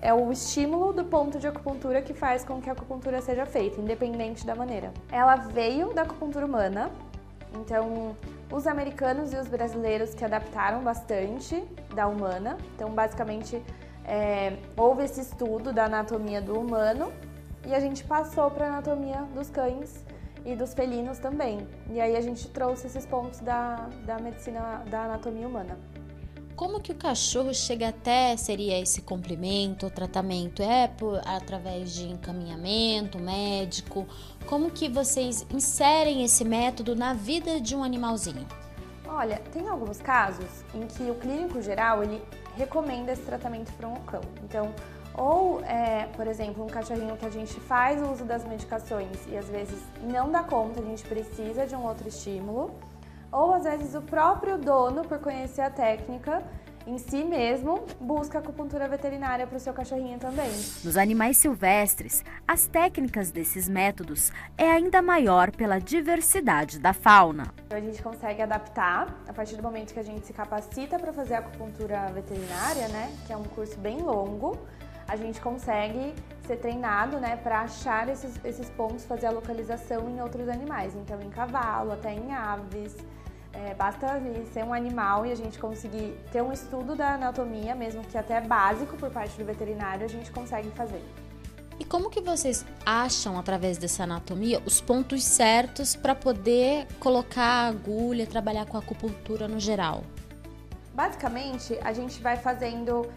é o estímulo do ponto de acupuntura que faz com que a acupuntura seja feita, independente da maneira. Ela veio da acupuntura humana, então os americanos e os brasileiros que adaptaram bastante da humana. Então, basicamente, houve esse estudo da anatomia do humano e a gente passou para a anatomia dos cães e dos felinos também. E aí a gente trouxe esses pontos da medicina da anatomia humana. Como que o cachorro chega até, seria esse complemento, tratamento? Através de encaminhamento médico? Como que vocês inserem esse método na vida de um animalzinho? Olha, tem alguns casos em que o clínico geral, ele recomenda esse tratamento para um cão. Então, por exemplo, um cachorrinho que a gente faz o uso das medicações e às vezes não dá conta, a gente precisa de um outro estímulo. Ou às vezes o próprio dono, por conhecer a técnica em si mesmo, busca acupuntura veterinária para o seu cachorrinho também. Nos animais silvestres, as técnicas desses métodos é ainda maior pela diversidade da fauna. A gente consegue adaptar a partir do momento que a gente se capacita para fazer acupuntura veterinária, né, que é um curso bem longo. A gente consegue ser treinado, né, para achar esses pontos, fazer a localização em outros animais. Então, em cavalo, até em aves. Basta ser um animal e a gente conseguir ter um estudo da anatomia, mesmo que até básico por parte do veterinário, a gente consegue fazer. E como que vocês acham, através dessa anatomia, os pontos certos para poder colocar a agulha, trabalhar com a acupuntura no geral? Basicamente, a gente vai fazendo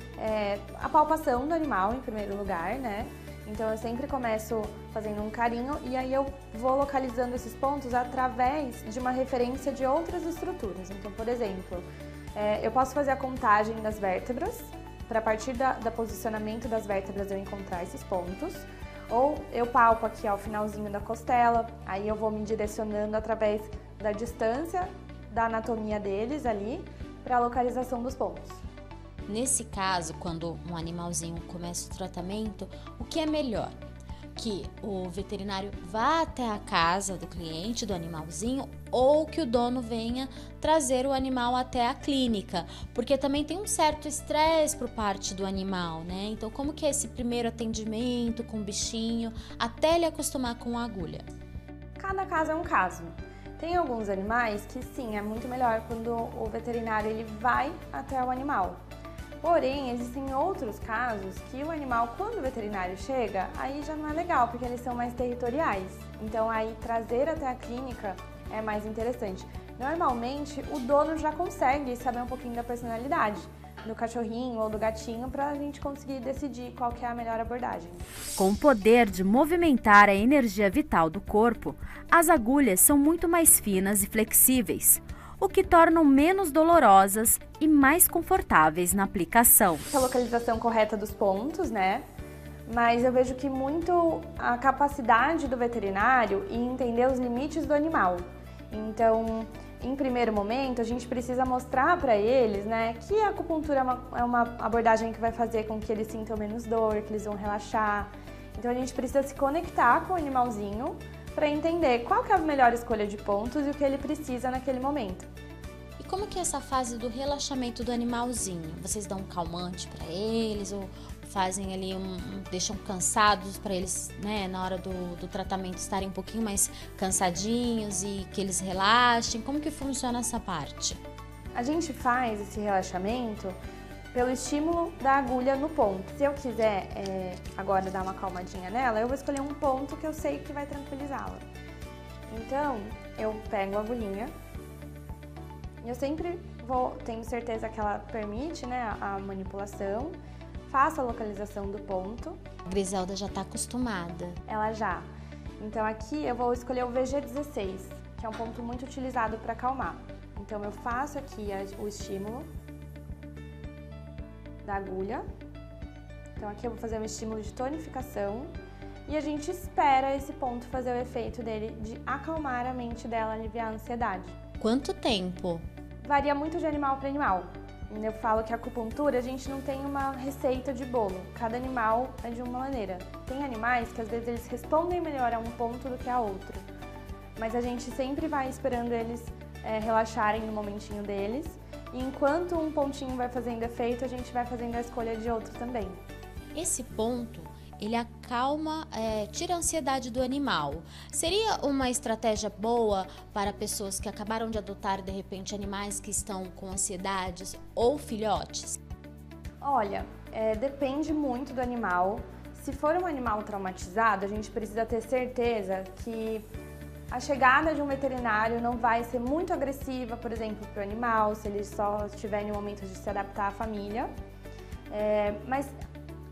a palpação do animal em primeiro lugar, né? Então eu sempre começo fazendo um carinho e aí eu vou localizando esses pontos através de uma referência de outras estruturas. Então, por exemplo, eu posso fazer a contagem das vértebras, para a partir do posicionamento das vértebras eu encontrar esses pontos. Ou eu palpo aqui ao finalzinho da costela, aí eu vou me direcionando através da distância da anatomia deles ali, para a localização dos pontos. Nesse caso, quando um animalzinho começa o tratamento, o que é melhor? Que o veterinário vá até a casa do cliente, do animalzinho, ou que o dono venha trazer o animal até a clínica, porque também tem um certo estresse por parte do animal, né? Então, como que é esse primeiro atendimento com o bichinho, até ele acostumar com a agulha? Cada caso é um caso. Tem alguns animais que sim, é muito melhor quando o veterinário ele vai até o animal. Porém, existem outros casos que o animal, quando o veterinário chega, aí já não é legal, porque eles são mais territoriais. Então, aí trazer até a clínica é mais interessante. Normalmente, o dono já consegue saber um pouquinho da personalidade do cachorrinho ou do gatinho para a gente conseguir decidir qual que é a melhor abordagem. Com o poder de movimentar a energia vital do corpo, as agulhas são muito mais finas e flexíveis, o que tornam menos dolorosas e mais confortáveis na aplicação. A localização correta dos pontos, né? Mas eu vejo que muito a capacidade do veterinário em entender os limites do animal. Então, em primeiro momento, a gente precisa mostrar para eles, né, que a acupuntura é uma abordagem que vai fazer com que eles sintam menos dor, que eles vão relaxar. Então, a gente precisa se conectar com o animalzinho para entender qual que é a melhor escolha de pontos e o que ele precisa naquele momento. E como que é essa fase do relaxamento do animalzinho? Vocês dão um calmante para eles ou fazem ali deixam cansados para eles, né, na hora do tratamento estarem um pouquinho mais cansadinhos e que eles relaxem? Como que funciona essa parte? A gente faz esse relaxamento pelo estímulo da agulha no ponto. Se eu quiser agora dar uma calmadinha nela, eu vou escolher um ponto que eu sei que vai tranquilizá-la. Então, eu pego a agulhinha e eu sempre tenho certeza que ela permite, né, a manipulação, faço a localização do ponto. A Griselda já está acostumada. Ela já. Então aqui eu vou escolher o VG16, que é um ponto muito utilizado para acalmar. Então eu faço aqui o estímulo. da agulha. Então aqui eu vou fazer um estímulo de tonificação e a gente espera esse ponto fazer o efeito dele de acalmar a mente dela, aliviar a ansiedade. Quanto tempo? Varia muito de animal para animal. Eu falo que a acupuntura, a gente não tem uma receita de bolo. Cada animal é de uma maneira. Tem animais que às vezes eles respondem melhor a um ponto do que a outro. Mas a gente sempre vai esperando eles relaxarem no momentinho deles. E enquanto um pontinho vai fazendo efeito, a gente vai fazendo a escolha de outro também. Esse ponto, ele acalma, tira a ansiedade do animal. Seria uma estratégia boa para pessoas que acabaram de adotar, de repente, animais que estão com ansiedades ou filhotes? Olha, depende muito do animal. Se for um animal traumatizado, a gente precisa ter certeza que a chegada de um veterinário não vai ser muito agressiva, por exemplo, para o animal, se ele só estiver em um momento de se adaptar à família. Mas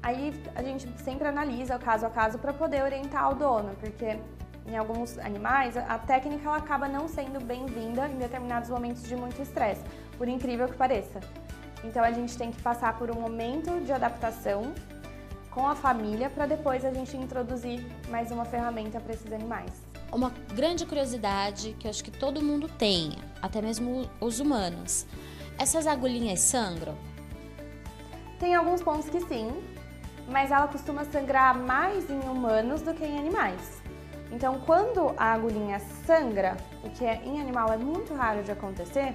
aí a gente sempre analisa o caso a caso para poder orientar o dono, porque em alguns animais a técnica ela acaba não sendo bem-vinda em determinados momentos de muito estresse, por incrível que pareça. Então a gente tem que passar por um momento de adaptação com a família para depois a gente introduzir mais uma ferramenta para esses animais. Uma grande curiosidade que eu acho que todo mundo tem, até mesmo os humanos. Essas agulhinhas sangram? Tem alguns pontos que sim, mas ela costuma sangrar mais em humanos do que em animais. Então, quando a agulhinha sangra, o que em animal é muito raro de acontecer,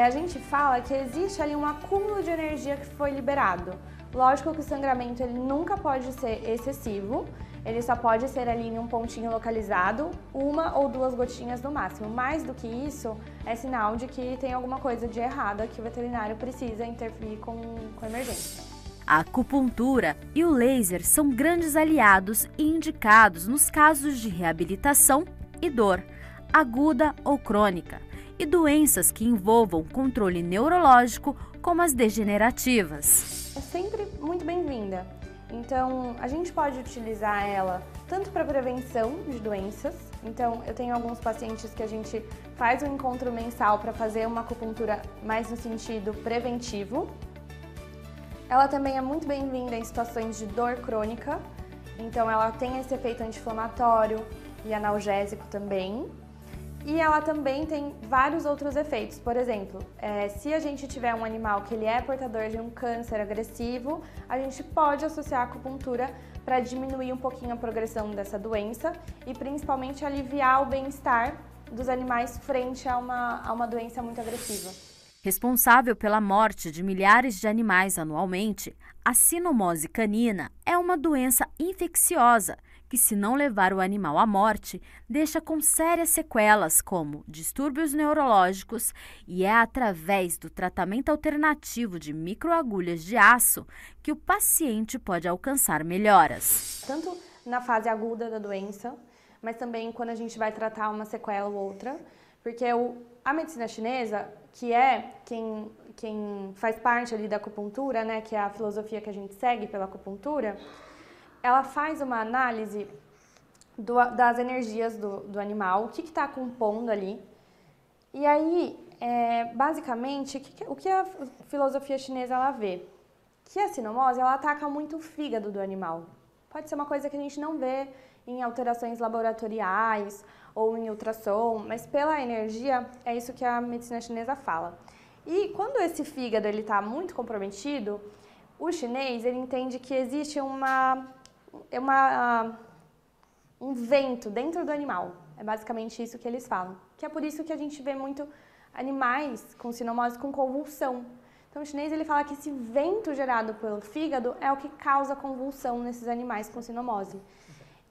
a gente fala que existe ali um acúmulo de energia que foi liberado. Lógico que o sangramento ele nunca pode ser excessivo, ele só pode ser ali em um pontinho localizado, 1 ou 2 gotinhas no máximo. Mais do que isso, é sinal de que tem alguma coisa de errada que o veterinário precisa interferir com emergência. A acupuntura e o laser são grandes aliados e indicados nos casos de reabilitação e dor, aguda ou crônica, e doenças que envolvam controle neurológico, como as degenerativas. É sempre muito bem-vinda. Então, a gente pode utilizar ela tanto para prevenção de doenças. Então, eu tenho alguns pacientes que a gente faz um encontro mensal para fazer uma acupuntura mais no sentido preventivo. Ela também é muito bem-vinda em situações de dor crônica. Então, ela tem esse efeito anti-inflamatório e analgésico também. E ela também tem vários outros efeitos. Por exemplo, se a gente tiver um animal que ele é portador de um câncer agressivo, a gente pode associar a acupuntura para diminuir um pouquinho a progressão dessa doença e principalmente aliviar o bem-estar dos animais frente a uma doença muito agressiva. Responsável pela morte de milhares de animais anualmente, a sinomose canina é uma doença infecciosa que, se não levar o animal à morte, deixa com sérias sequelas como distúrbios neurológicos, e é através do tratamento alternativo de microagulhas de aço que o paciente pode alcançar melhoras. Tanto na fase aguda da doença, mas também quando a gente vai tratar uma sequela ou outra, porque a medicina chinesa, que é quem faz parte ali da acupuntura, né, que é a filosofia que a gente segue pela acupuntura, ela faz uma análise das energias do animal, o que está compondo ali. E aí, basicamente, o que a filosofia chinesa ela vê? Que a sinomose ela ataca muito o fígado do animal. Pode ser uma coisa que a gente não vê em alterações laboratoriais ou em ultrassom, mas pela energia é isso que a medicina chinesa fala. E quando esse fígado está muito comprometido, o chinês ele entende que existe um vento dentro do animal. É basicamente isso que eles falam. Que é por isso que a gente vê muito animais com sinomose com convulsão. Então o chinês ele fala que esse vento gerado pelo fígado é o que causa convulsão nesses animais com sinomose.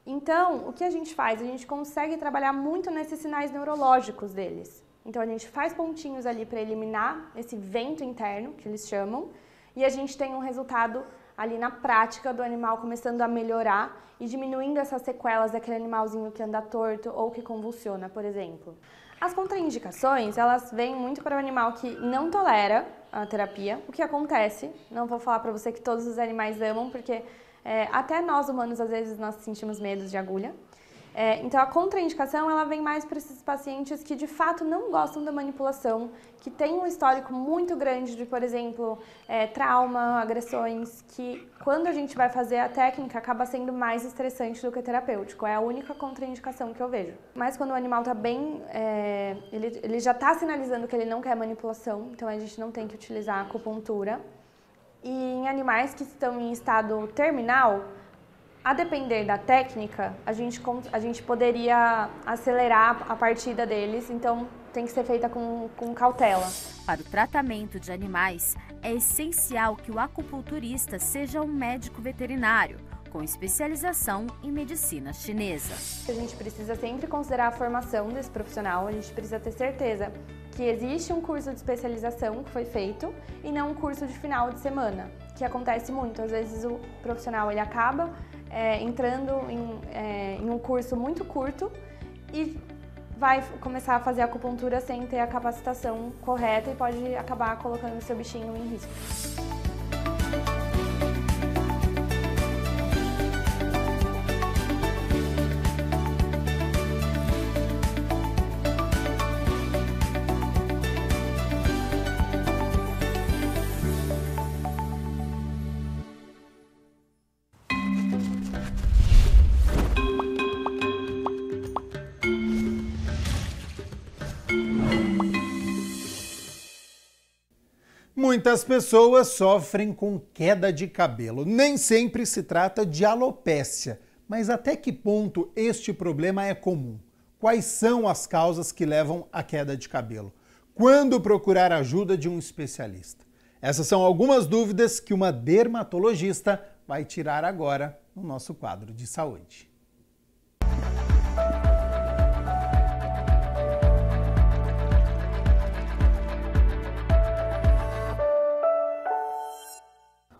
Então, o que a gente faz? A gente consegue trabalhar muito nesses sinais neurológicos deles. Então a gente faz pontinhos ali para eliminar esse vento interno, que eles chamam, e a gente tem um resultado ali na prática do animal começando a melhorar e diminuindo essas sequelas daquele animalzinho que anda torto ou que convulsiona, por exemplo. As contraindicações, elas vêm muito para o animal que não tolera a terapia, o que acontece. Não vou falar para você que todos os animais amam, porque até nós humanos, às vezes, nós sentimos medo de agulha. Então, a contraindicação ela vem mais para esses pacientes que, de fato, não gostam da manipulação, que têm um histórico muito grande de, por exemplo, trauma, agressões, que quando a gente vai fazer a técnica acaba sendo mais estressante do que terapêutico. É a única contraindicação que eu vejo. Mas quando o animal está bem, ele já está sinalizando que ele não quer manipulação, então a gente não tem que utilizar a acupuntura. E em animais que estão em estado terminal, a depender da técnica, a gente poderia acelerar a partida deles, então tem que ser feita com cautela. Para o tratamento de animais, é essencial que o acupunturista seja um médico veterinário, com especialização em medicina chinesa. A gente precisa sempre considerar a formação desse profissional, a gente precisa ter certeza que existe um curso de especialização que foi feito e não um curso de final de semana, que acontece muito. Às vezes o profissional ele acaba entrando em um curso muito curto e vai começar a fazer acupuntura sem ter a capacitação correta e pode acabar colocando o seu bichinho em risco. Muitas pessoas sofrem com queda de cabelo. Nem sempre se trata de alopécia, mas até que ponto este problema é comum? Quais são as causas que levam à queda de cabelo? Quando procurar a ajuda de um especialista? Essas são algumas dúvidas que uma dermatologista vai tirar agora no nosso quadro de saúde.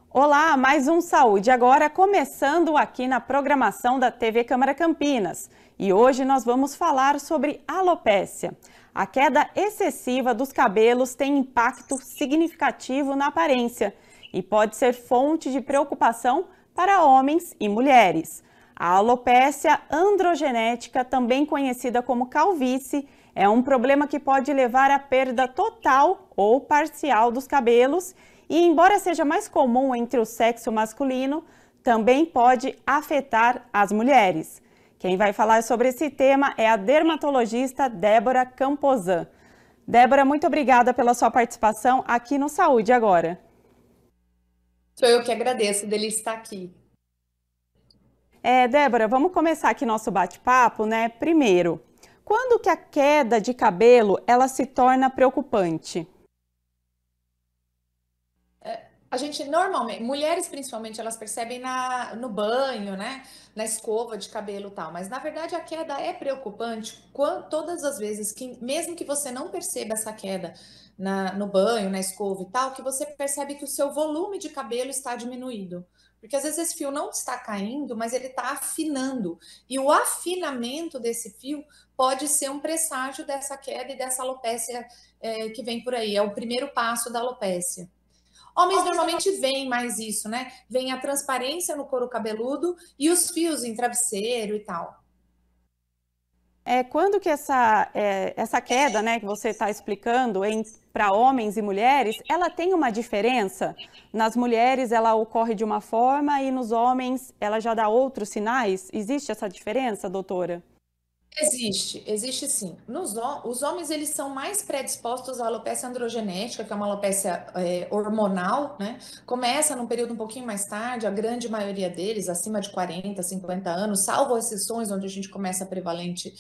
Olá, mais um Saúde Agora, começando aqui na programação da TV Câmara Campinas. E hoje nós vamos falar sobre alopécia. A queda excessiva dos cabelos tem impacto significativo na aparência e pode ser fonte de preocupação para homens e mulheres. A alopécia androgenética, também conhecida como calvície, é um problema que pode levar à perda total ou parcial dos cabelos. E, embora seja mais comum entre o sexo masculino, também pode afetar as mulheres. Quem vai falar sobre esse tema é a dermatologista Débora Camposan. Débora, muito obrigada pela sua participação aqui no Saúde Agora. Sou eu que agradeço dele estar aqui. Débora, vamos começar aqui nosso bate-papo, né? Primeiro, quando que a queda de cabelo ela se torna preocupante? A gente normalmente, mulheres principalmente, elas percebem no banho, né? Na escova de cabelo e tal, mas na verdade a queda é preocupante todas as vezes que, mesmo que você não perceba essa queda no banho, na escova e tal, que você percebe que o seu volume de cabelo está diminuído. Porque às vezes esse fio não está caindo, mas ele está afinando. E o afinamento desse fio pode ser um presságio dessa queda e dessa alopécia que vem por aí. É o primeiro passo da alopécia. Homens normalmente veem mais isso, né? Vem a transparência no couro cabeludo e os fios em travesseiro e tal. Quando que essa queda, né, que você está explicando para homens e mulheres, ela tem uma diferença? Nas mulheres ela ocorre de uma forma e nos homens ela já dá outros sinais? Existe essa diferença, doutora? Existe sim. Os homens eles são mais predispostos à alopecia androgenética, que é uma alopecia hormonal, né? Começa num período um pouquinho mais tarde, a grande maioria deles, acima de 40, 50 anos, salvo exceções onde a gente começa a prevalência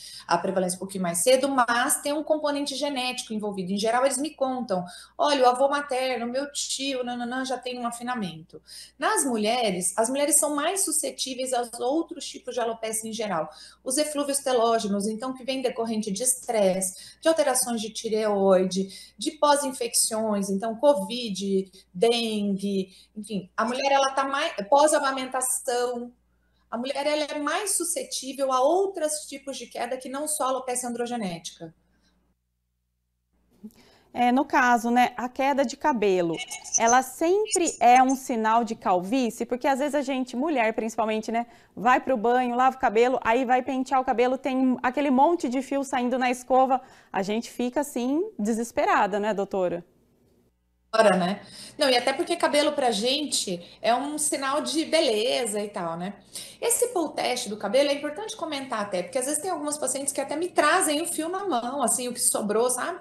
um pouquinho mais cedo, mas tem um componente genético envolvido. Em geral, eles me contam, olha, o avô materno, meu tio, já tem um afinamento. Nas mulheres, as mulheres são mais suscetíveis aos outros tipos de alopecia em geral. Os eflúvios telógenos, então, que vem decorrente de estresse, de alterações de tireoide, de pós-infecções, então, Covid, dengue, enfim, a mulher, ela está mais, pós-amamentação, a mulher, ela é mais suscetível a outros tipos de queda que não só a alopecia androgenética. No caso, né, a queda de cabelo, ela sempre é um sinal de calvície? Porque às vezes a gente, mulher principalmente, né, vai para o banho, lava o cabelo, aí vai pentear o cabelo, tem aquele monte de fio saindo na escova, a gente fica assim, desesperada, né, doutora? Né? Não, e até porque cabelo pra gente é um sinal de beleza e tal, né? Esse pull test do cabelo é importante comentar até, porque às vezes tem algumas pacientes que até me trazem o fio na mão, assim, o que sobrou, sabe?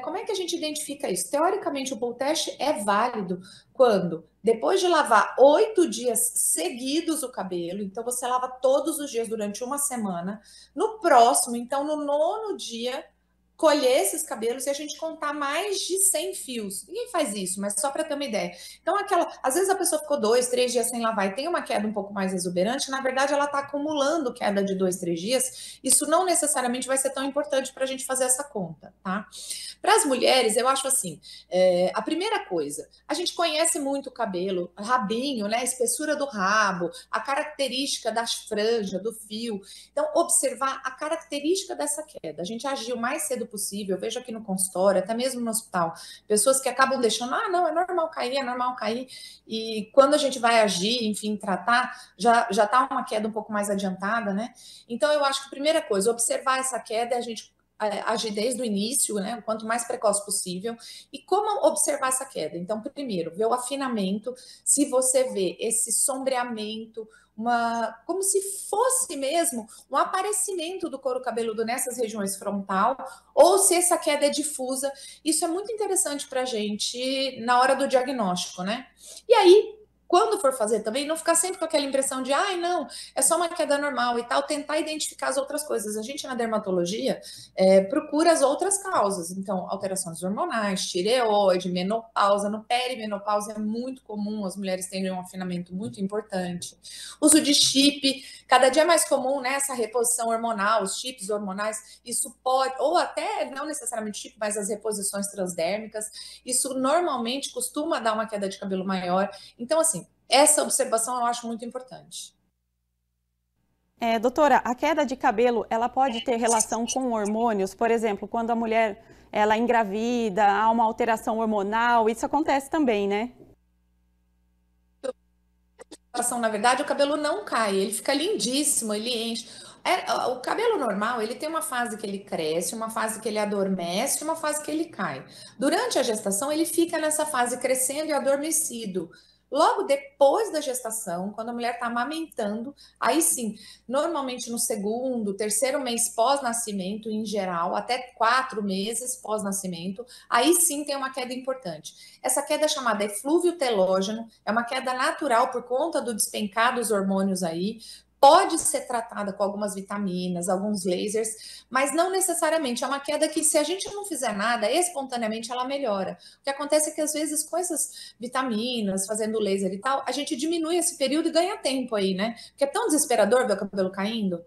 Como é que a gente identifica isso? Teoricamente, o pull test é válido quando, depois de lavar 8 dias seguidos o cabelo, então você lava todos os dias durante uma semana, no próximo, então no 9º dia, colher esses cabelos e a gente contar mais de 100 fios. Ninguém faz isso, mas só para ter uma ideia. Então, às vezes a pessoa ficou 2, 3 dias sem lavar e tem uma queda um pouco mais exuberante, na verdade ela está acumulando queda de 2, 3 dias. Isso não necessariamente vai ser tão importante para a gente fazer essa conta, tá? Para as mulheres, eu acho assim, a primeira coisa, a gente conhece muito o cabelo, rabinho, né? A espessura do rabo, a característica das franjas, do fio. Então, observar a característica dessa queda. A gente agir o mais cedo possível, eu vejo aqui no consultório, até mesmo no hospital, pessoas que acabam deixando, não, é normal cair, e quando a gente vai agir, enfim, tratar, já tá uma queda um pouco mais adiantada, né? Então, eu acho que a primeira coisa, observar essa queda é a gente agir desde o início, né, o quanto mais precoce possível. E como observar essa queda? Então, primeiro, ver o afinamento, se você vê esse sombreamento, como se fosse mesmo um aparecimento do couro cabeludo nessas regiões frontal, ou se essa queda é difusa. Isso é muito interessante para a gente na hora do diagnóstico, né? E aí, quando for fazer também, não ficar sempre com aquela impressão de, não, é só uma queda normal e tal, tentar identificar as outras coisas. A gente, na dermatologia, procura as outras causas. Então, alterações hormonais, tireoide, menopausa. No perimenopausa é muito comum as mulheres terem um afinamento muito importante. Uso de chip, cada dia é mais comum, né, essa reposição hormonal, os chips hormonais, isso pode, ou até não necessariamente chip, mas as reposições transdérmicas, isso normalmente costuma dar uma queda de cabelo maior. Então, assim, essa observação eu acho muito importante. Doutora, a queda de cabelo, ela pode ter relação com hormônios? Por exemplo, quando a mulher ela engravida, há uma alteração hormonal, isso acontece também, né? Na verdade, o cabelo não cai, ele fica lindíssimo, ele enche. O cabelo normal, ele tem uma fase que ele cresce, uma fase que ele adormece, uma fase que ele cai. Durante a gestação, ele fica nessa fase crescendo e adormecido. Logo depois da gestação, quando a mulher está amamentando, aí sim, normalmente no 2º, 3º mês pós-nascimento, em geral, até 4 meses pós-nascimento, aí sim tem uma queda importante. Essa queda é chamada eflúvio telógeno, é uma queda natural por conta do despencar dos hormônios aí, pode ser tratada com algumas vitaminas, alguns lasers, mas não necessariamente. É uma queda que, se a gente não fizer nada, espontaneamente ela melhora. O que acontece é que, às vezes, com essas vitaminas, fazendo laser e tal, a gente diminui esse período e ganha tempo aí, né? Porque é tão desesperador ver o cabelo caindo.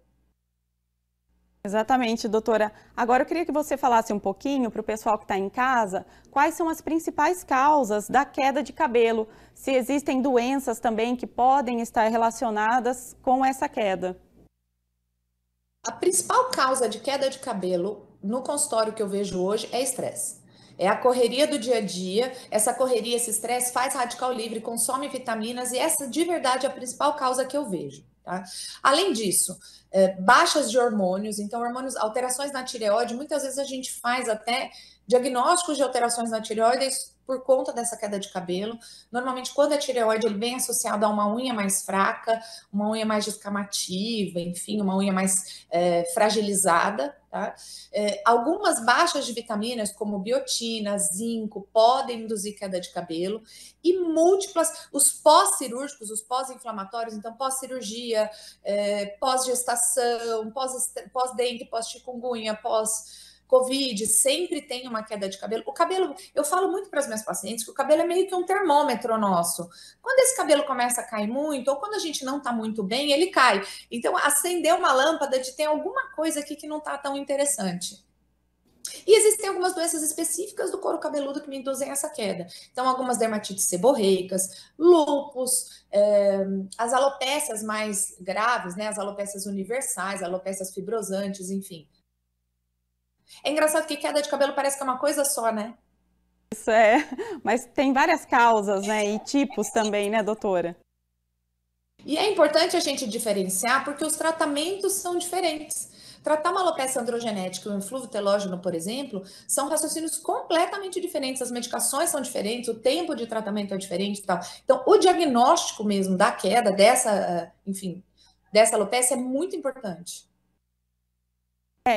Exatamente, doutora. Agora eu queria que você falasse um pouquinho para o pessoal que está em casa, quais são as principais causas da queda de cabelo, se existem doenças também que podem estar relacionadas com essa queda. A principal causa de queda de cabelo no consultório que eu vejo hoje é estresse. É a correria do dia a dia, essa correria, esse estresse faz radical livre, consome vitaminas e essa de verdade é a principal causa que eu vejo. Tá? Além disso, baixas de hormônios, então alterações na tireoide, muitas vezes a gente faz até diagnósticos de alterações na tireoide por conta dessa queda de cabelo. Normalmente, quando a tireoide ele vem associado a uma unha mais fraca, uma unha mais descamativa, enfim, uma unha mais fragilizada. Tá? Algumas baixas de vitaminas, como biotina, zinco, podem induzir queda de cabelo. E múltiplas, os pós-cirúrgicos, os pós-inflamatórios, então pós-cirurgia, pós-gestação, pós-dengue, pós-chikungunya, pós-Covid, sempre tem uma queda de cabelo. O cabelo, eu falo muito para as minhas pacientes que o cabelo é meio que um termômetro nosso. Quando esse cabelo começa a cair muito, ou quando a gente não está muito bem, ele cai. Então, acender uma lâmpada de tem alguma coisa aqui que não está tão interessante. E existem algumas doenças específicas do couro cabeludo que me induzem essa queda. Então, algumas dermatites seborreicas, lúpus, as alopécias mais graves, né? As alopécias universais, alopécias fibrosantes, enfim. É engraçado que queda de cabelo parece que é uma coisa só, né? Isso é, mas tem várias causas, né, e tipos também, né, doutora? E é importante a gente diferenciar porque os tratamentos são diferentes. Tratar uma alopecia androgenética e um eflúvio telógeno, por exemplo, são raciocínios completamente diferentes. As medicações são diferentes, o tempo de tratamento é diferente e tal. Então, o diagnóstico mesmo da queda dessa, enfim, dessa alopecia é muito importante.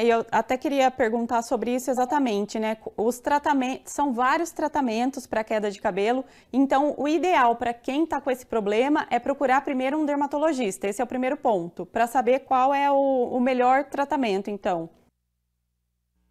Eu até queria perguntar sobre isso exatamente, né? Os tratamentos, são vários tratamentos para queda de cabelo, então o ideal para quem está com esse problema é procurar primeiro um dermatologista, esse é o primeiro ponto, para saber qual é o melhor tratamento, então.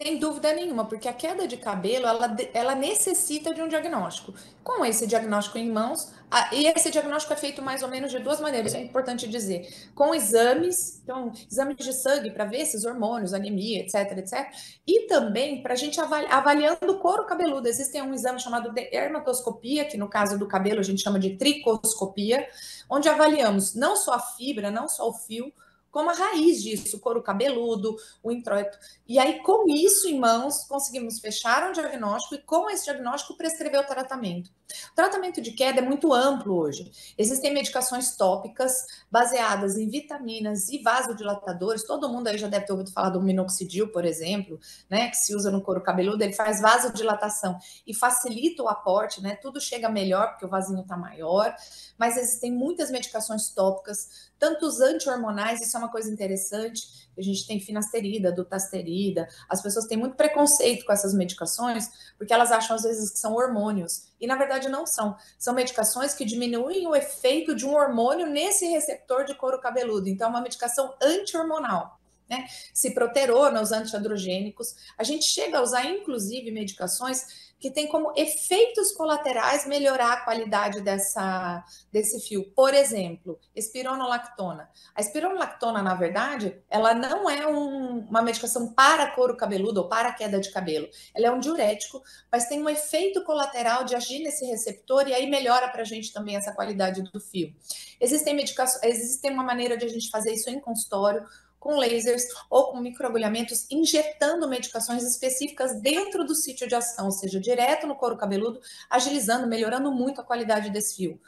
Sem dúvida nenhuma, porque a queda de cabelo, ela necessita de um diagnóstico. Com esse diagnóstico em mãos, e esse diagnóstico é feito mais ou menos de duas maneiras, é importante dizer. Com exames, então, exames de sangue para ver esses hormônios, anemia, etc, etc. E também para a gente avaliando o couro cabeludo. Existe um exame chamado de dermatoscopia, que no caso do cabelo a gente chama de tricoscopia, onde avaliamos não só a fibra, não só o fio, como a raiz disso, o couro cabeludo, o introito. E aí, com isso em mãos, conseguimos fechar um diagnóstico e, com esse diagnóstico, prescrever o tratamento. O tratamento de queda é muito amplo hoje. Existem medicações tópicas baseadas em vitaminas e vasodilatadores. Todo mundo aí já deve ter ouvido falar do minoxidil, por exemplo, né, que se usa no couro cabeludo. Ele faz vasodilatação e facilita o aporte, né? Tudo chega melhor porque o vasinho está maior. Mas existem muitas medicações tópicas, tanto os anti-hormonais, isso é uma coisa interessante. A gente tem finasterida, dutasterida. As pessoas têm muito preconceito com essas medicações porque elas acham às vezes que são hormônios. E na verdade não são. São medicações que diminuem o efeito de um hormônio nesse receptor de couro cabeludo. Então é uma medicação anti-hormonal, né? Ciproterona, os antiandrogênicos. A gente chega a usar inclusive medicações que tem como efeitos colaterais melhorar a qualidade desse fio. Por exemplo, espironolactona. A espironolactona, na verdade, ela não é uma medicação para couro cabeludo ou para queda de cabelo. Ela é um diurético, mas tem um efeito colateral de agir nesse receptor e aí melhora para a gente também essa qualidade do fio. Existe uma maneira de a gente fazer isso em consultório, com lasers ou com microagulhamentos, injetando medicações específicas dentro do sítio de ação, ou seja, direto no couro cabeludo, agilizando, melhorando muito a qualidade desse fio.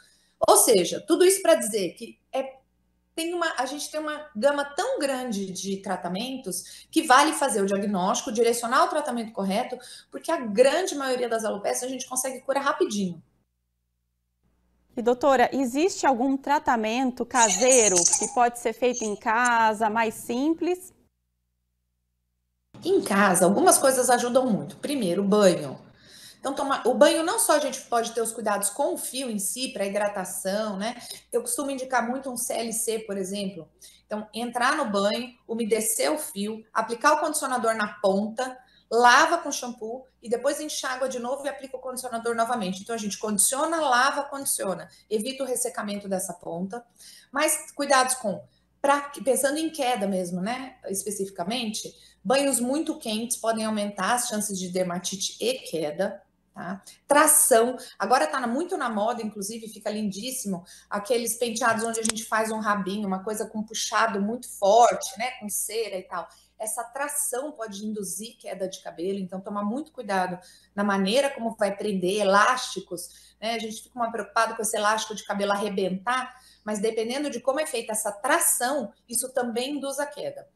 Ou seja, tudo isso para dizer que a gente tem uma gama tão grande de tratamentos que vale fazer o diagnóstico, direcionar o tratamento correto, porque a grande maioria das alopecias a gente consegue curar rapidinho. E doutora, existe algum tratamento caseiro que pode ser feito em casa, mais simples? Em casa, algumas coisas ajudam muito. Primeiro, banho. Então, o banho não só a gente pode ter os cuidados com o fio em si, para hidratação, né? Eu costumo indicar muito um CLC, por exemplo. Então, entrar no banho, umedecer o fio, aplicar o condicionador na ponta, lava com shampoo e depois enxágua de novo e aplica o condicionador novamente. Então, a gente condiciona, lava, condiciona. Evita o ressecamento dessa ponta. Mas cuidados pensando em queda mesmo, né? Especificamente, banhos muito quentes podem aumentar as chances de dermatite e queda. Tá? Tração, agora tá muito na moda, inclusive fica lindíssimo, aqueles penteados onde a gente faz um rabinho, uma coisa com puxado muito forte, né? Com cera e tal. Essa tração pode induzir queda de cabelo, então tomar muito cuidado na maneira como vai prender elásticos, né? A gente fica mais preocupado com esse elástico de cabelo arrebentar, mas dependendo de como é feita essa tração, isso também induz a queda.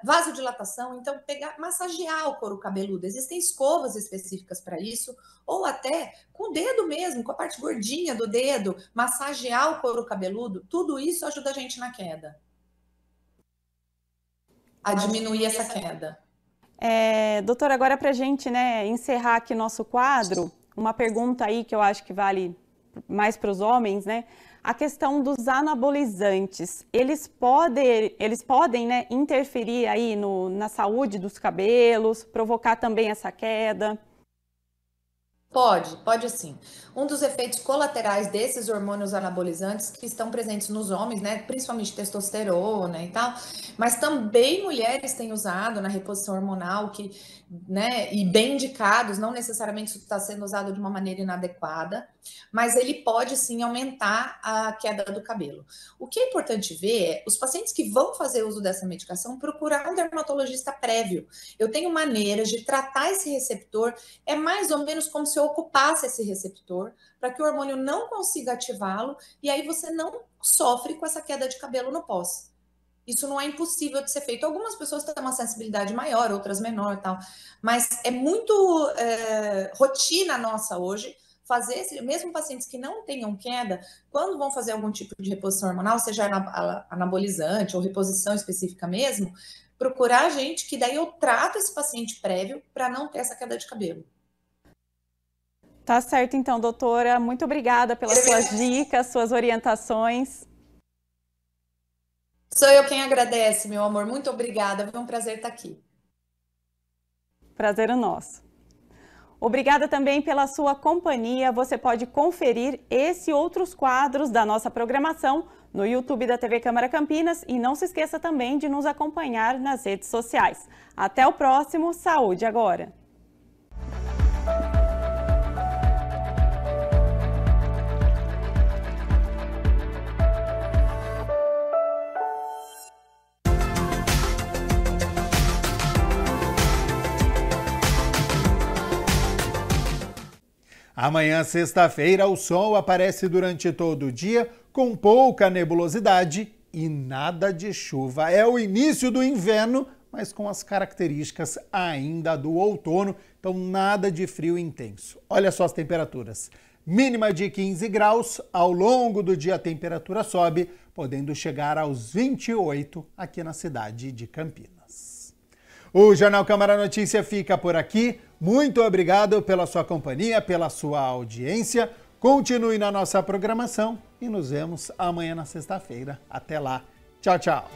Vasodilatação, então massagear o couro cabeludo. Existem escovas específicas para isso, ou até com o dedo mesmo, com a parte gordinha do dedo, massagear o couro cabeludo. Tudo isso ajuda a gente na queda. A diminuir essa queda. Doutora, agora para a gente, né, encerrar aqui nosso quadro, uma pergunta aí que eu acho que vale mais para os homens, né? A questão dos anabolizantes, eles podem, né, interferir aí na saúde dos cabelos, provocar também essa queda? Pode sim. Um dos efeitos colaterais desses hormônios anabolizantes que estão presentes nos homens, né, principalmente testosterona e tal, mas também mulheres têm usado na reposição hormonal, né, e bem indicados, não necessariamente isso está sendo usado de uma maneira inadequada, mas ele pode sim aumentar a queda do cabelo. O que é importante ver é os pacientes que vão fazer uso dessa medicação procurar um dermatologista prévio. Eu tenho maneiras de tratar esse receptor, é mais ou menos como se eu ocupasse esse receptor, para que o hormônio não consiga ativá-lo, e aí você não sofre com essa queda de cabelo no pós. Isso não é impossível de ser feito. Algumas pessoas têm uma sensibilidade maior, outras menor, tal, mas é muito rotina nossa hoje fazer, mesmo pacientes que não tenham queda, quando vão fazer algum tipo de reposição hormonal, seja anabolizante ou reposição específica mesmo, procurar a gente, que daí eu trato esse paciente prévio para não ter essa queda de cabelo. Tá certo, então, doutora. Muito obrigada pelas suas dicas, suas orientações. Sou eu quem agradece, meu amor. Muito obrigada. Foi um prazer estar aqui. Prazer é nosso. Obrigada também pela sua companhia. Você pode conferir esse e outros quadros da nossa programação no YouTube da TV Câmara Campinas e não se esqueça também de nos acompanhar nas redes sociais. Até o próximo Saúde Agora! Amanhã, sexta-feira, o sol aparece durante todo o dia com pouca nebulosidade e nada de chuva. É o início do inverno, mas com as características ainda do outono, então nada de frio intenso. Olha só as temperaturas. Mínima de 15 graus, ao longo do dia a temperatura sobe, podendo chegar aos 28 aqui na cidade de Campinas. O Jornal Câmara Notícia fica por aqui. Muito obrigado pela sua companhia, pela sua audiência. Continue na nossa programação e nos vemos amanhã na sexta-feira. Até lá. Tchau, tchau.